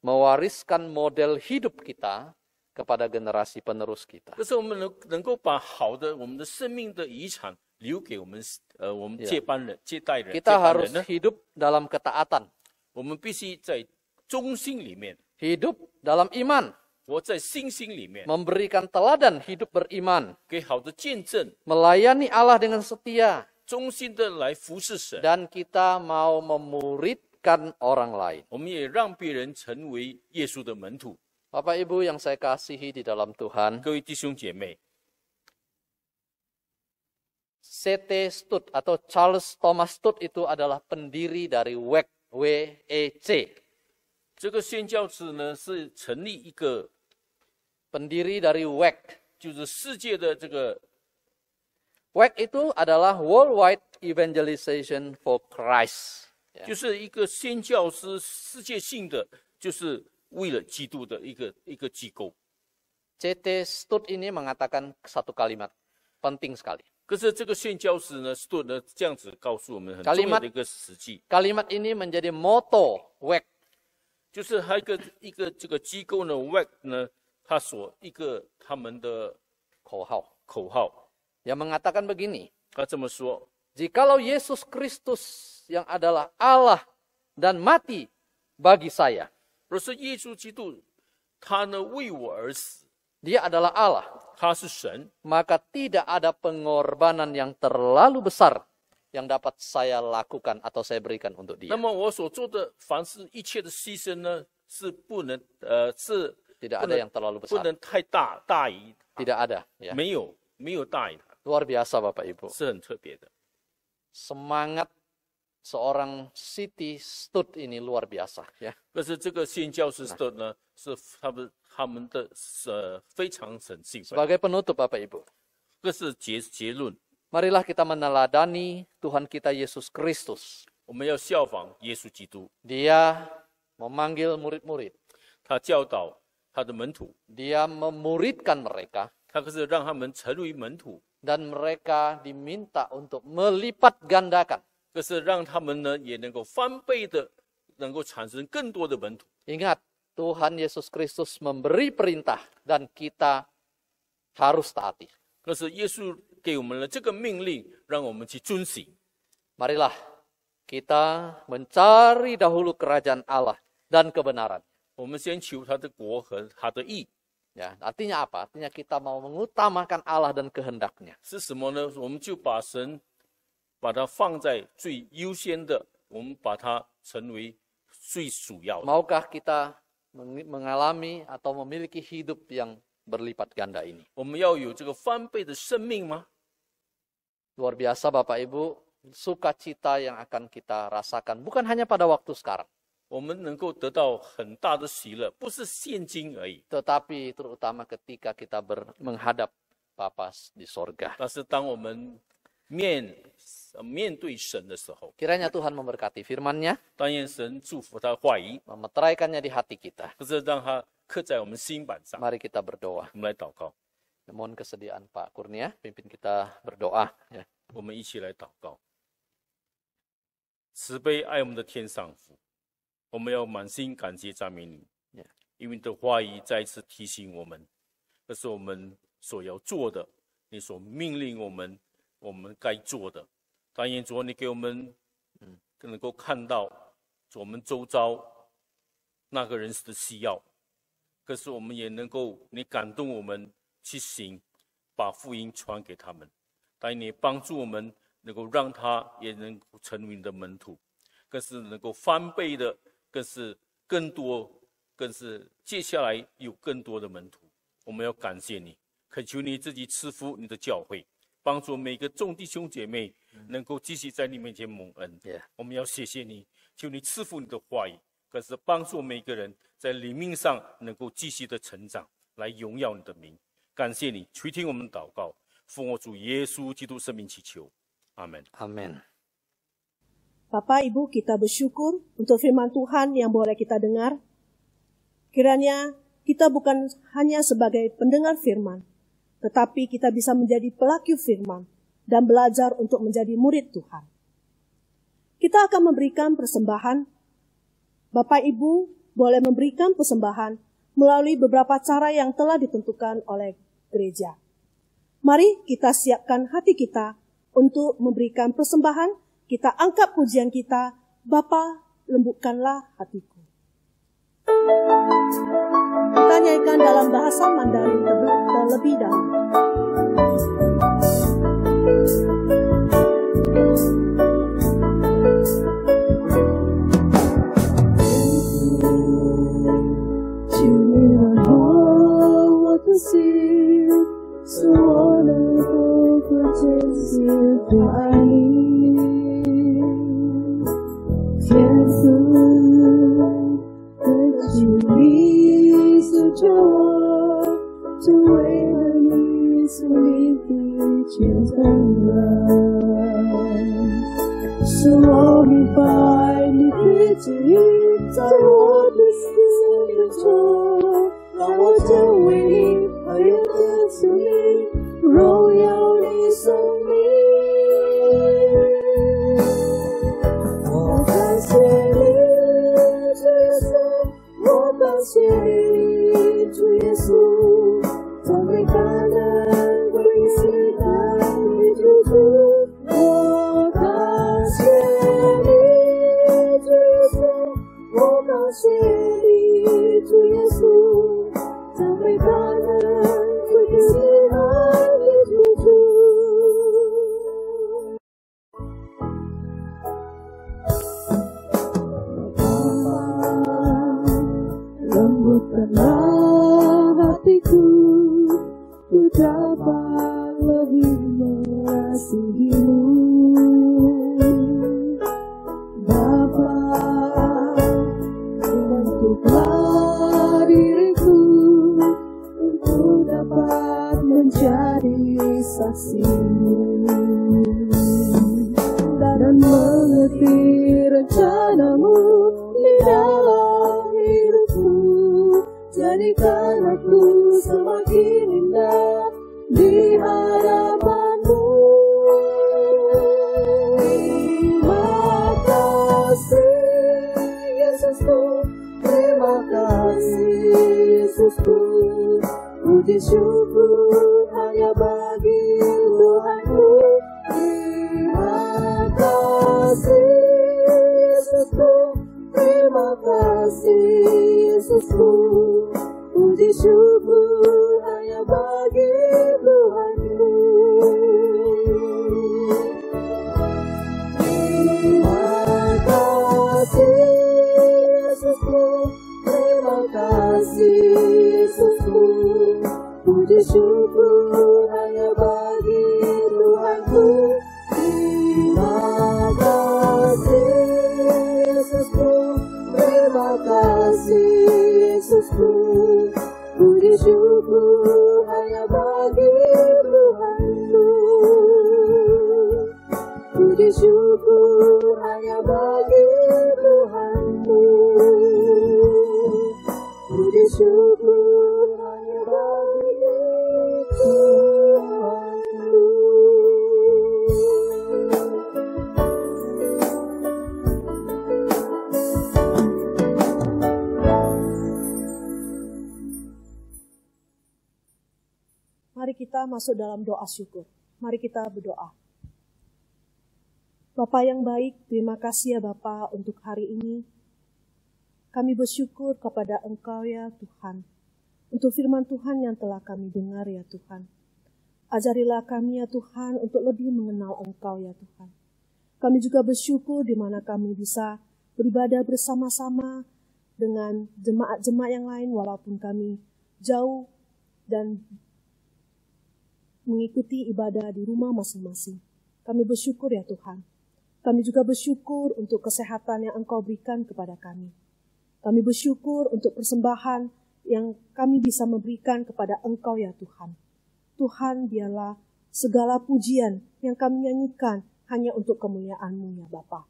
mewariskan model hidup kita kepada generasi penerus kita. 可是我们能够把好的我们的生命的遗产留给我们接班人、接代人、接 Kita 班 harus 人呢？ hidup dalam ketaatan, 我们必须在忠心里面， hidup dalam iman, 活在信心里面， memberikan teladan hidup beriman, 给好的见证， melayani Allah dengan setia, 忠心的来服侍神。 dan kita mau memuridkan orang lain. 我们也让别人成为耶稣的门徒。 Bapak Ibu yang saya kasihi di dalam Tuhan, 各位弟兄姐妹， C.T. Studd atau Charles Thomas Studd itu adalah pendiri dari WEC, W-E-C. 这个宣教士呢是成立一个， Pendiri dari WEC. 就是世界的这个 WEC itu adalah Worldwide Evangelization for Christ. 就是一个宣教师世界性的，就是为了基督的一个机构。 C.T. Studd ini mengatakan satu kalimat penting sekali. 可是这个宣教师呢，斯顿呢这样子告诉我们很重要的一个实际， Kalimat ini menjadi moto WEC. 就是还有一个这个机构呢 ，WEC 呢，他所他们的口号， Yang mengatakan begini, 他这么说： jikalau Yesus Kristus yang adalah Allah dan mati bagi saya, 若是耶稣基督，他呢为我而死， dia adalah Allah, 他是神， maka tidak ada pengorbanan yang terlalu besar yang dapat saya lakukan atau saya berikan untuk 那 dia. 么我所做的凡是一切的牺牲呢，是不能是 Tidak 不 ada 能 yang terlalu 不 besar. 能太大于， Tidak ada. Ya. 没有大于他， Luar biasa Bapak Ibu. 是很特别的。 Semangat seorang Siti Studd ini luar biasa. Ya. 可是这个宣教士的呢，是他们的非常神性。 Sebagai penutup Bapak Ibu, 这是结论， marilah kita meneladani Tuhan kita Yesus Kristus. 我们要效仿耶稣基督， Dia memanggil murid-murid. 他教导他的门徒， Dia memuridkan mereka. 他可是让他们成为门徒， Dan mereka diminta untuk melipat gandakan. 可是让他们呢也能够翻倍的，能够产生更多的门徒。 Ingat, Tuhan Yesus Kristus memberi perintah dan kita harus taati. 可是耶稣给我们了这个命令，让我们去遵行。 Marilah kita mencari dahulu kerajaan Allah dan kebenaran. 我们先求他的国和他的义， Ya, artinya apa? Artinya kita mau mengutamakan Allah dan kehendaknya. 是什么呢？我们就把神把它放在最优先的，我们把它成为最主要的。 Maukah kita mengalami atau memiliki hidup yang berlipat ganda ini? 我们要有这个翻倍的生命吗？ Luar biasa Bapak Ibu, sukacita yang akan kita rasakan bukan hanya pada waktu sekarang, 我们能够得到很大的喜乐，不是现今而已， tetapi terutama ketika kita menghadap Bapa di sorga. 但是当我们面对神的时候， Kiranya Tuhan memberkati firman-Nya, 但愿神祝福他的话语， memeteraikannya di hati kita. 不是让他刻在我们心板上。 Mari kita berdoa. 我们来祷告， Mohon kesediaan Pak Kurnia, pimpin kita berdoa. Ya. 我们一起来祷告。慈悲爱我们的天上父，我们要满心感谢赞美你， Yeah. 因为你的话语再一次提醒我们，这是我们所要做的，你所命令我们该做的。但愿主你给我们能够看到我们周遭那个人的需要，可是我们也能够你感动我们去行，把福音传给他们。但愿你帮助我们能够让他也能够成为你的门徒，更是能够翻倍的，更是更多，更是接下来有更多的门徒。我们要感谢你，恳求你自己赐福你的教会，帮助每个众弟兄姐妹能够继续在你面前蒙恩。 Yeah. 我们要谢谢你，求你赐福你的话语，更是帮助每个人在灵命上能够继续的成长，来荣耀你的名。感谢你垂听我们祷告，奉我主耶稣基督圣名祈求，阿门。 Amin. Bapak Ibu, kita bersyukur untuk firman Tuhan yang boleh kita dengar. Kiranya kita bukan hanya sebagai pendengar firman, tetapi kita bisa menjadi pelaku firman dan belajar untuk menjadi murid Tuhan. Kita akan memberikan persembahan. Bapak Ibu boleh memberikan persembahan melalui beberapa cara yang telah ditentukan oleh gereja. Mari kita siapkan hati kita untuk memberikan persembahan. Kita angkat pujian kita, Bapa, lembutkanlah hatiku. Kita nyanyikan dalam bahasa Mandarin terlebih dahulu. Mari kita masuk dalam doa syukur. Mari kita berdoa. Bapa yang baik, terima kasih ya Bapa untuk hari ini. Kami bersyukur kepada Engkau ya Tuhan, untuk firman Tuhan yang telah kami dengar ya Tuhan. Ajarilah kami ya Tuhan untuk lebih mengenal Engkau ya Tuhan. Kami juga bersyukur di mana kami bisa beribadah bersama-sama dengan jemaat-jemaat yang lain walaupun kami jauh dan mengikuti ibadah di rumah masing-masing. Kami bersyukur ya Tuhan. Kami juga bersyukur untuk kesehatan yang Engkau berikan kepada kami. Kami bersyukur untuk persembahan yang kami bisa memberikan kepada Engkau ya Tuhan. Tuhan, biarlah segala pujian yang kami nyanyikan hanya untuk kemuliaan-Mu ya Bapa.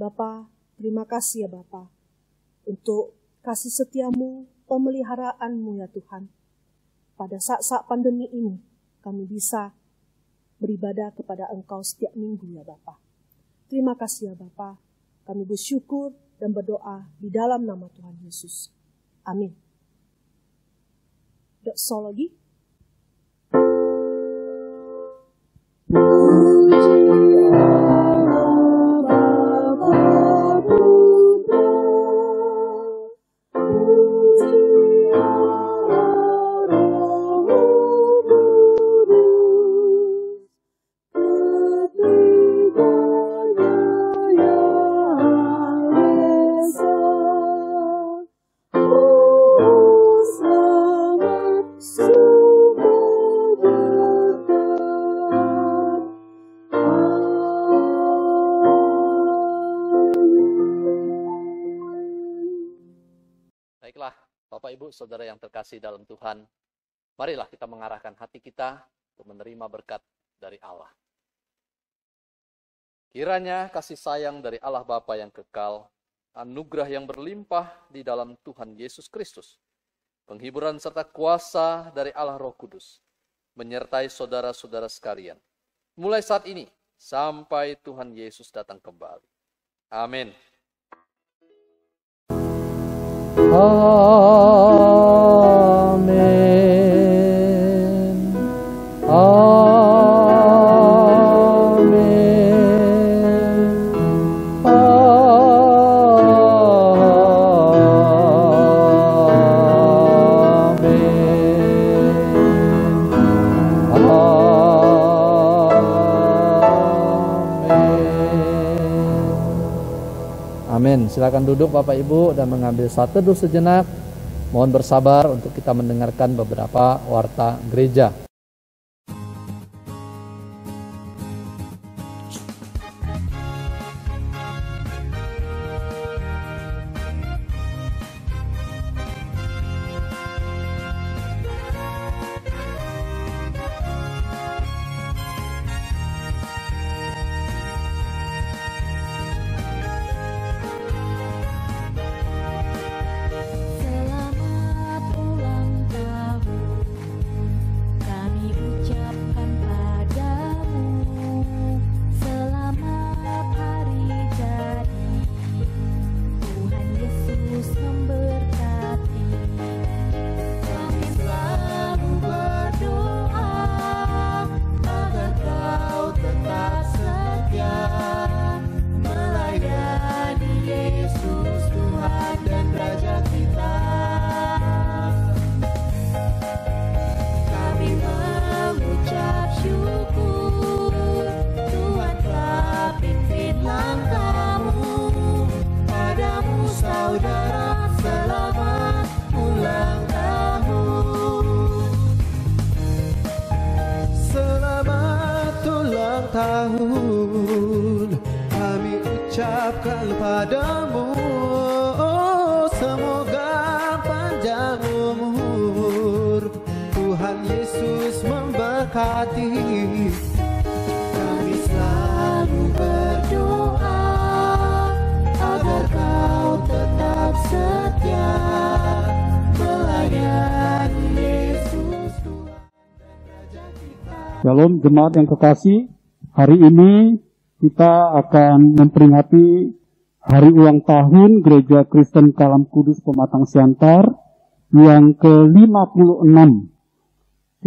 Bapa, terima kasih ya Bapa untuk kasih setia-Mu, pemeliharaanmu ya Tuhan. Pada saat-saat pandemi ini, kami bisa beribadah kepada Engkau setiap minggu ya Bapa. Terima kasih ya Bapa. Kami bersyukur dan berdoa di dalam nama Tuhan Yesus. Amin. Doksologi. Baiklah, Bapak Ibu Saudara yang terkasih dalam Tuhan, marilah kita mengarahkan hati kita untuk menerima berkat dari Allah. Kiranya kasih sayang dari Allah Bapa yang kekal, anugerah yang berlimpah di dalam Tuhan Yesus Kristus, penghiburan serta kuasa dari Allah Roh Kudus, menyertai saudara-saudara sekalian, mulai saat ini sampai Tuhan Yesus datang kembali. Amin. Amin. Amin. Amin. Silakan duduk Bapak Ibu dan mengambil saat teduh sejenak. Mohon bersabar untuk kita mendengarkan beberapa warta gereja. Tahun kami ucapkan padamu, oh, semoga panjang umur, Tuhan Yesus memberkati. Kami selalu berdoa agar kau tetap setia melayani Yesus Tuhan dan Raja kita. Shalom jemaat yang kekasih. Hari ini kita akan memperingati hari ulang tahun Gereja Kristen Kalam Kudus Pematang Siantar yang ke-56.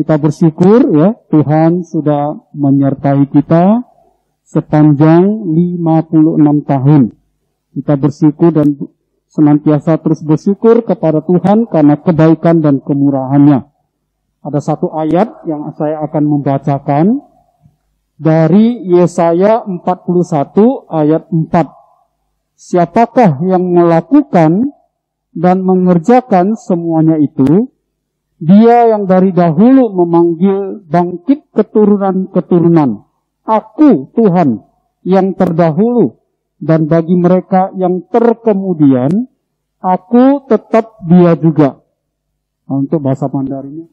Kita bersyukur ya, Tuhan sudah menyertai kita sepanjang 56 tahun. Kita bersyukur dan senantiasa terus bersyukur kepada Tuhan karena kebaikan dan kemurahannya. Ada satu ayat yang saya akan membacakan dari Yesaya 41 ayat 4. Siapakah yang melakukan dan mengerjakan semuanya itu? Dia yang dari dahulu memanggil bangkit keturunan-keturunan. Aku Tuhan yang terdahulu, dan bagi mereka yang terkemudian, aku tetap Dia juga. Nah, untuk bahasa Mandarinnya.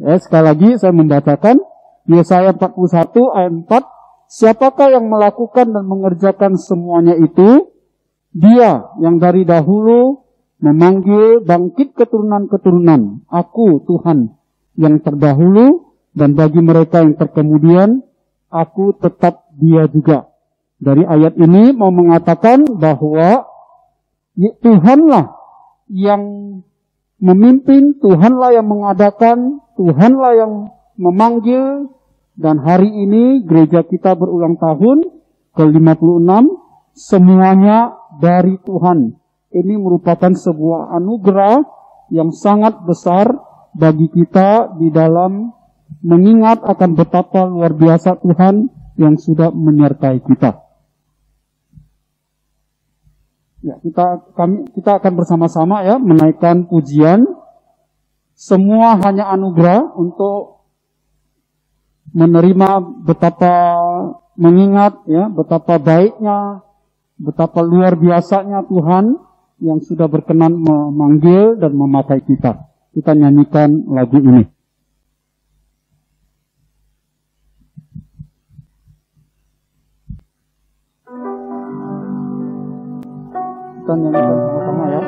Ya, sekali lagi saya membacakan Yesaya 41 ayat 4. Siapakah yang melakukan dan mengerjakan semuanya itu? Dia yang dari dahulu memanggil bangkit keturunan-keturunan. Aku Tuhan yang terdahulu, dan bagi mereka yang terkemudian, aku tetap dia juga. Dari ayat ini mau mengatakan bahwa Tuhanlah yang memimpin, Tuhanlah yang mengadakan, Tuhanlah yang memanggil, dan hari ini gereja kita berulang tahun ke-56, semuanya dari Tuhan. Ini merupakan sebuah anugerah yang sangat besar bagi kita di dalam mengingat akan betapa luar biasa Tuhan yang sudah menyertai kita. Ya, kita akan bersama-sama ya menaikkan pujian. Semua hanya anugerah untuk menerima betapa mengingat ya betapa baiknya, betapa luar biasanya Tuhan yang sudah berkenan memanggil dan memakai kita. Kita nyanyikan lagu ini. Kita nyanyikan sama-sama ya.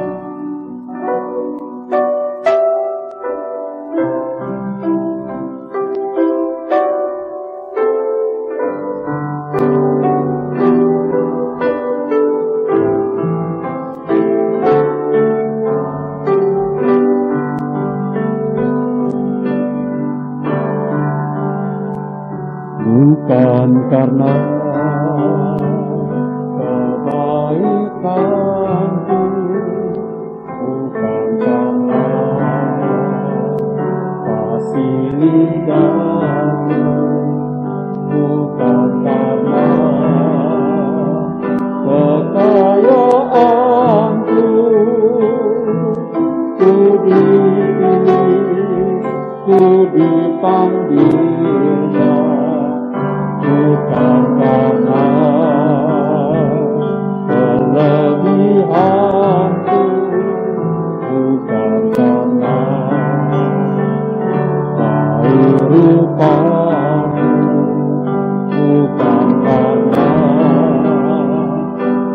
Bukan karena kebaikanku, bukan karena kasih lidah-Mu, bukan karena kekayaanku, ku dipilih, ku dipanggilnya. Bukan karena kelebihanku, bukan karena baik rupamu, bukan karena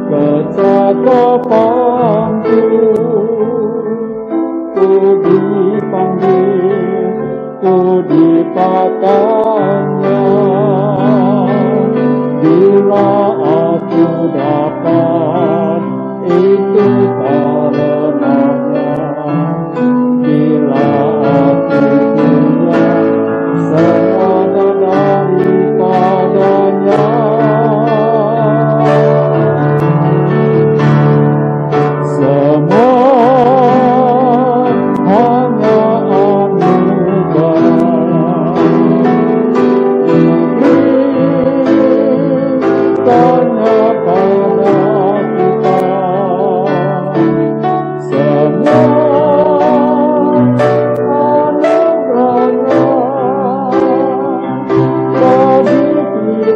kecakapanku, ku dipanggil, ku dipakainya. Bila aku dapat itu karenanya, bila aku punya semuanya daripadanya. Semua hanya anugerah. Tanya pada kita, semua anugerahnya bagi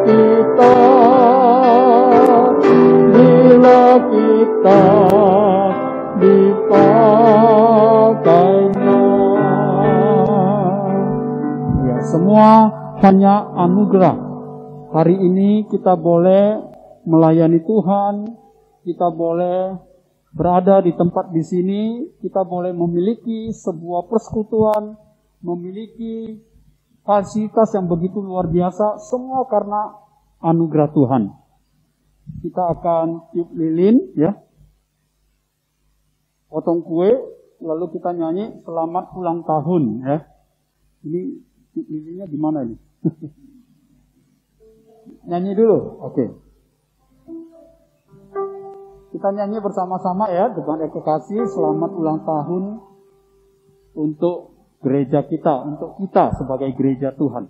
kita, bila kita dipakainya. Semua hanya anugerahnya. Semua hanya anugerah. Hari ini kita boleh melayani Tuhan, kita boleh berada di tempat di sini, kita boleh memiliki sebuah persekutuan, memiliki fasilitas yang begitu luar biasa, semua karena anugerah Tuhan. Kita akan tiup lilin, ya, potong kue, lalu kita nyanyi selamat ulang tahun, ya. Ini lilinnya gimana ini? Nyanyi dulu, oke. Kita nyanyi bersama-sama ya, depan kekasih, selamat ulang tahun untuk gereja kita, untuk kita sebagai gereja Tuhan.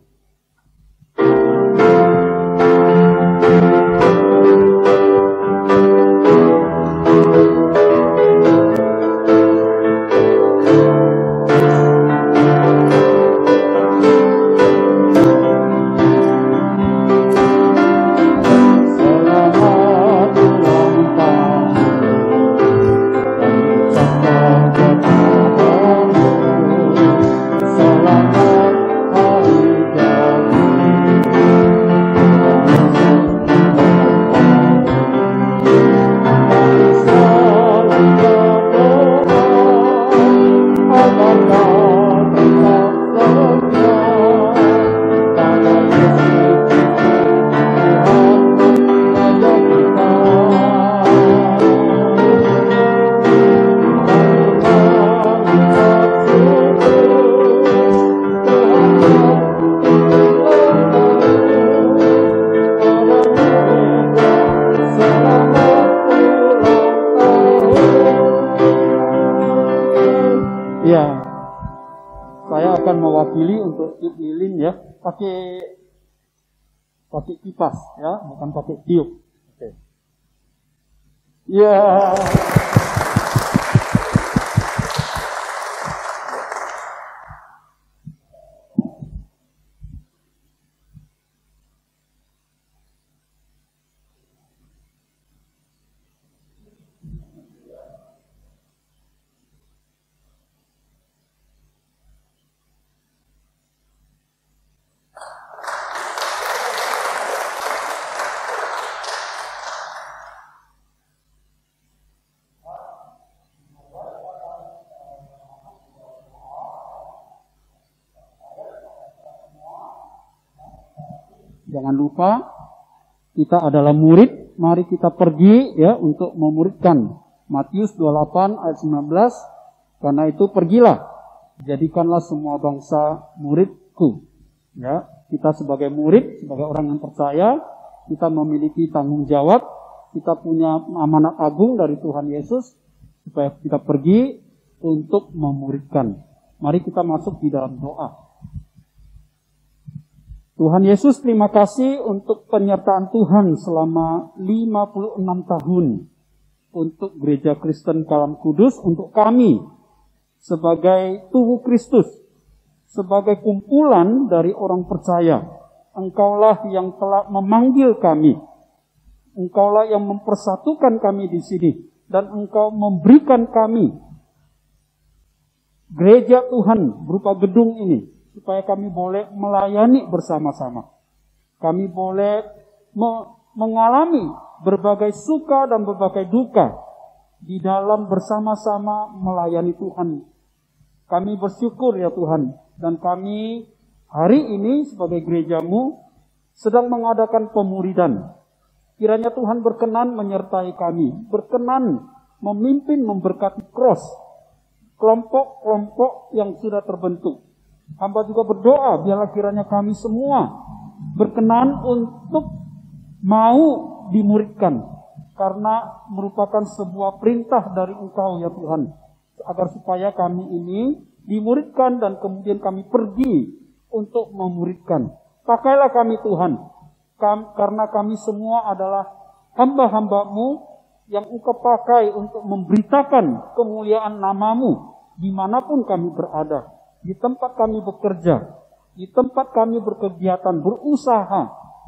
Saya akan mewakili untuk tiup lilin ya, pakai kipas ya, bukan pakai tiup. Oke. Ya. Jangan lupa kita adalah murid, mari kita pergi ya untuk memuridkan. Matius 28 ayat 19, karena itu pergilah, jadikanlah semua bangsa muridku. Ya, kita sebagai murid, sebagai orang yang percaya, kita memiliki tanggung jawab, kita punya amanat agung dari Tuhan Yesus supaya kita pergi untuk memuridkan. Mari kita masuk di dalam doa. Tuhan Yesus, terima kasih untuk penyertaan Tuhan selama 56 tahun untuk Gereja Kristen Kalam Kudus, untuk kami sebagai tubuh Kristus, sebagai kumpulan dari orang percaya. Engkaulah yang telah memanggil kami, Engkaulah yang mempersatukan kami di sini, dan Engkau memberikan kami gereja Tuhan berupa gedung ini, supaya kami boleh melayani bersama-sama. Kami boleh mengalami berbagai suka dan berbagai duka di dalam bersama-sama melayani Tuhan. Kami bersyukur ya Tuhan. Dan kami hari ini sebagai gerejamu sedang mengadakan pemuridan. Kiranya Tuhan berkenan menyertai kami. Berkenan memimpin, memberkati cross. Kelompok-kelompok yang sudah terbentuk. Hamba juga berdoa, biarlah kiranya kami semua berkenan untuk mau dimuridkan. Karena merupakan sebuah perintah dari Engkau ya Tuhan. Agar supaya kami ini dimuridkan dan kemudian kami pergi untuk memuridkan. Pakailah kami Tuhan. Karena kami semua adalah hamba-hamba-Mu yang Engkau pakai untuk memberitakan kemuliaan nama-Mu dimanapun kami berada. Di tempat kami bekerja, di tempat kami berkegiatan, berusaha,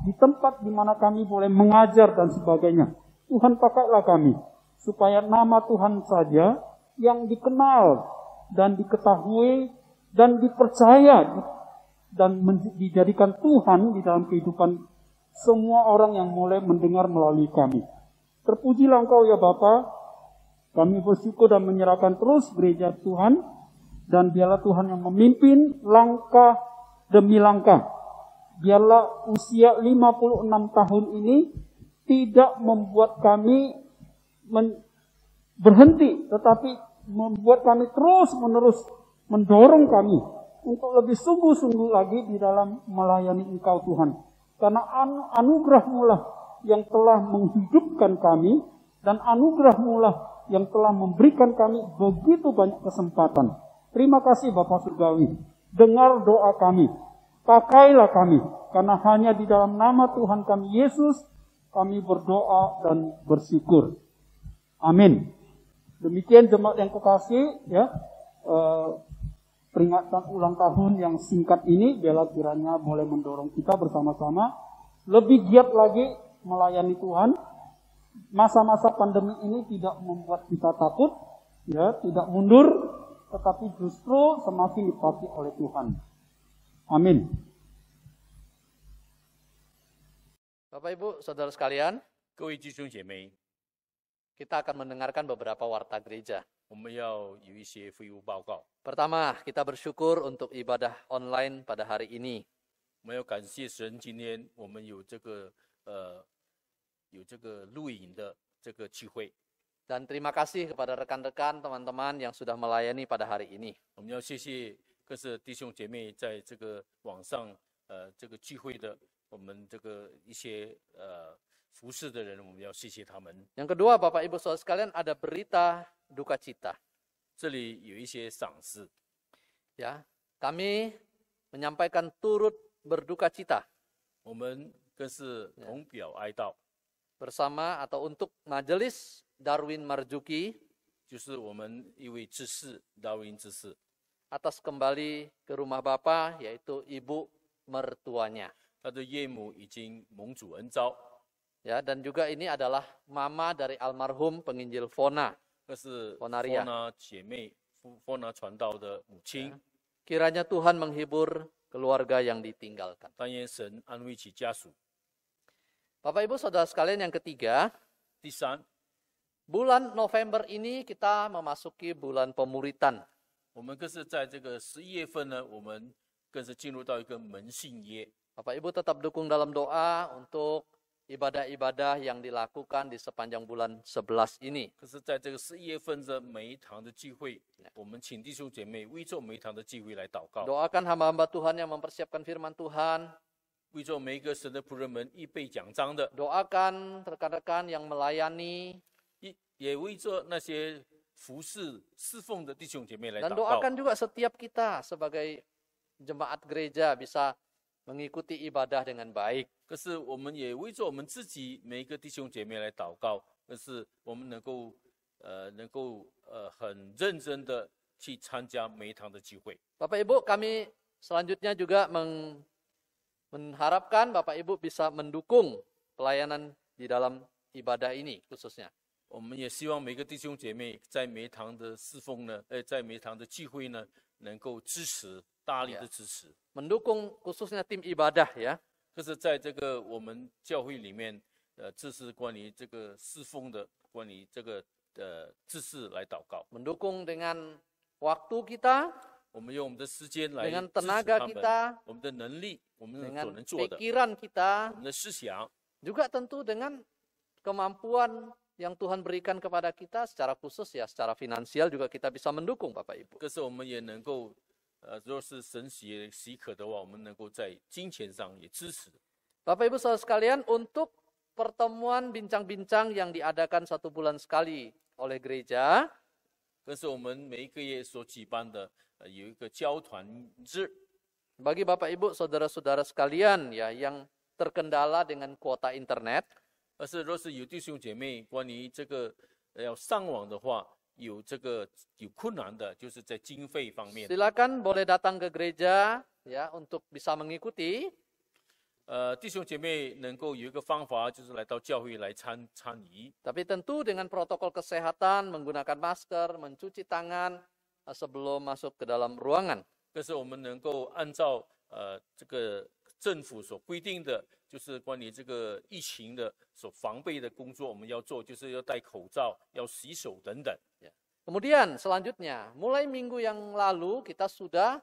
di tempat di mana kami boleh mengajar dan sebagainya. Tuhan pakailah kami, supaya nama Tuhan saja yang dikenal dan diketahui dan dipercaya dan dijadikan Tuhan di dalam kehidupan semua orang yang mulai mendengar melalui kami. Terpujilah Engkau ya Bapa. Kami bersyukur dan menyerahkan terus gereja Tuhan. Dan biarlah Tuhan yang memimpin langkah demi langkah. Biarlah usia 56 tahun ini tidak membuat kami berhenti. Tetapi membuat kami terus-menerus mendorong kami untuk lebih sungguh-sungguh lagi di dalam melayani Engkau Tuhan. Karena anugerah-Mu lah yang telah menghidupkan kami. Dan anugerah-Mu lah yang telah memberikan kami begitu banyak kesempatan. Terima kasih Bapa Surgawi. Dengar doa kami. Pakailah kami. Karena hanya di dalam nama Tuhan kami Yesus, kami berdoa dan bersyukur. Amin. Demikian jemaat yang kekasih, ya, peringatan ulang tahun yang singkat ini, biarlah kiranya boleh mendorong kita bersama-sama lebih giat lagi melayani Tuhan. Masa-masa pandemi ini tidak membuat kita takut, ya, tidak mundur, tetapi justru semakin dipakai oleh Tuhan. Amin. Bapak Ibu, Saudara sekalian, 各位弟兄姐妹， kita akan mendengarkan beberapa warta gereja. 我们要有一些会务报告。 Pertama, kita bersyukur untuk ibadah online pada hari ini. 我们要感谢神，今天我们有这个录影的这个机会。 Dan terima kasih kepada rekan-rekan, teman-teman yang sudah melayani pada hari ini. 我们要谢谢各式弟兄姐妹在这个网上这个聚会的，我们这个一些服侍的人，我们要谢谢他们。 Yang kedua, Bapak Ibu Saudara sekalian, ada berita duka cita. 这里有一些赏识， Ya, kami menyampaikan turut berduka cita 我们更是同表哀悼， bersama atau untuk Majelis Darwin Marzuki 就是我们一位执事达维因执事， atas kembali ke rumah Bapa, yaitu ibu mertuanya. 他的岳母已经蒙主恩召， Ya, dan juga ini adalah mama dari almarhum penginjil Fona. 这是 Fonaria 佛拿姐妹佛拿传道的母亲。 Kiranya Tuhan menghibur keluarga yang ditinggalkan. 但愿神安慰其家属。 Bapak Ibu Saudara sekalian, yang ketiga, 第三， bulan November ini kita memasuki bulan pemuritan. 我们更是在这个11月份呢，我们更是进入到一个门信耶。 Bapak Ibu tetap dukung dalam doa untuk ibadah-ibadah yang dilakukan di sepanjang bulan 11 ini. 可是，在这个11月份的每一堂的聚会，我们请弟兄姐妹为做每一堂的聚会来祷告， Doakan hamba-hamba Tuhan yang mempersiapkan firman Tuhan. 为做每一个神的仆人们预备讲章的， Doakan rekan-rekan yang melayani. 也为做那些服侍侍奉的弟兄姐妹来 Dan 祷告。 doakan juga setiap kita sebagai jemaat gereja bisa mengikuti ibadah dengan baik. 可是，我们也为做我们自己每一个弟兄姐妹来祷告，可是我们能够很认真的去参加每一堂的聚会。 Bapak Ibu, kami selanjutnya juga mengharapkan Bapak Ibu bisa mendukung pelayanan di dalam ibadah ini khususnya. 我们也希望每个弟兄姐妹在每一堂的侍奉呢，在每一堂的聚会呢，能够支持，大力的支持。 Mendukung khususnya tim ibadah ya. 可是在这个我们教会里面，这是关于这个侍奉的，关于这个知识来祷告。 Mendukung dengan waktu kita, 我们用我们的时间来 dengan 支持 tenaga 他们， kita, 我们的能力，我们所 dengan 能做的， pikiran kita, 我们的思想， juga tentu dengan kemampuan yang Tuhan berikan kepada kita secara khusus ya, secara finansial juga kita bisa mendukung Bapak Ibu. 可是我们也能够，若是神许可的话，我们能够在金钱上也支持。 Bapak Ibu Saudara sekalian, untuk pertemuan bincang-bincang yang diadakan 1 bulan sekali oleh gereja, 可是我们每一个月所举办的有一个交团日， bagi Bapak Ibu Saudara-saudara sekalian ya yang terkendala dengan kuota internet, 而是若是有弟兄姐妹关于这个要上网的话，有困难的，就是在经费方面。 silakan boleh datang ke gereja ya untuk bisa mengikuti. 弟兄姐妹能够有一个方法，就是来到教会来参与。 Tapi tentu dengan protokol kesehatan, menggunakan masker, mencuci tangan sebelum masuk ke dalam ruangan. 可是我们能够按照这个政府所规定的，就是关于这个疫情的所防备的工作，我们要做，就是要戴口罩、要洗手等等。 Kemudian selanjutnya, mulai minggu yang lalu kita sudah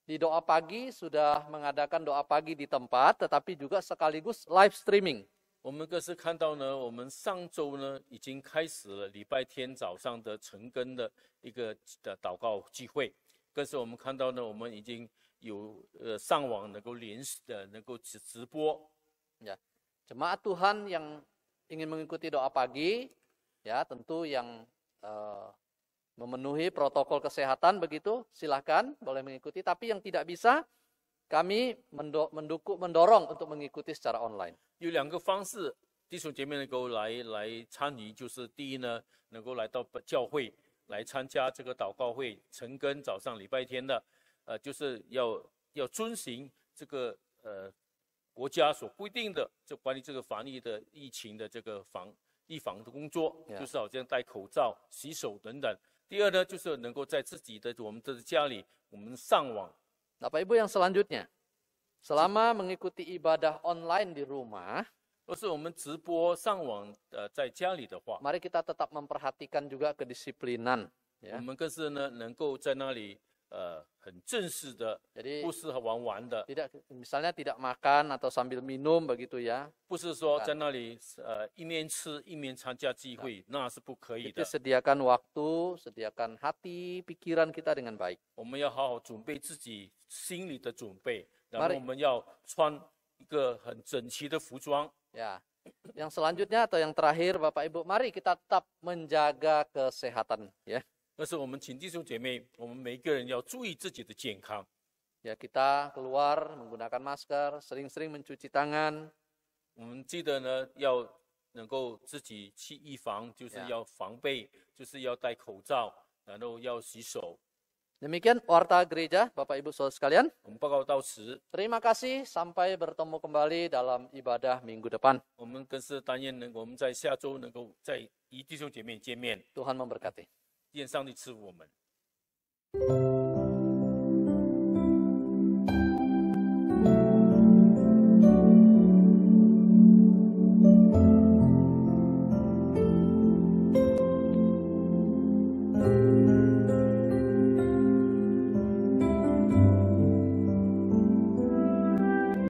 di doa pagi sudah mengadakan doa pagi di tempat, tetapi juga sekaligus live streaming. 我们更是看到呢，我们上周呢已经开始了礼拜天早上的晨更的一个祷告聚会，更是我们看到呢，我们已经有上网能够能够直播。 Ya, jemaat Tuhan yang ingin mengikuti doa pagi, ya tentu yang memenuhi protokol kesehatan begitu, silakan boleh mengikuti. Tapi yang tidak bisa, kami mendorong untuk mengikuti secara online. 有2个方式，弟兄姐妹能够来参与，就是第一呢，能够来到教会来参加这个祷告会晨更，早上礼拜天的，就是要遵循这个国家所规定的，就关于这个防疫的疫情的这个预防的工作， 就是好像戴口罩、洗手等等。第二呢，就是能够在我们的家里，我们上网。 Bapak Ibu yang selanjutnya, selama mengikuti ibadah online di rumah, 若是我们直播上网在家里的话， mari kita tetap memperhatikan juga kedisiplinan. 我 Ya. 们更是呢能够在那里很正式的， Jadi 不是玩的， misalnya tidak makan atau sambil minum begitu ya. 不是说在那里一面吃一面参加聚会，那是不可以 Itu 的。 sediakan waktu, sediakan hati, pikiran kita dengan baik. 我们要好好准备自己心里的准备，然 Mari 后我们要穿一个很整齐的服装。 Ya. Yang selanjutnya atau yang terakhir Bapak Ibu, mari kita tetap menjaga kesehatan ya. 但是我们请弟兄姐妹，我们每一个人要注意自己的健康。Ya, kita keluar menggunakan masker, sering-sering mencuci tangan. 我们记得呢，要能够自己去预防，就是要防备，就是要戴口罩，然后要洗手。 Demikian warta gereja, Bapak Ibu Saudara sekalian. 我们报告到此， Terima kasih, sampai bertemu kembali dalam ibadah minggu depan. 我们更是但愿我们在下周能够在与弟兄姐妹见面。 Tuhan memberkati. 愿上帝赐福我们。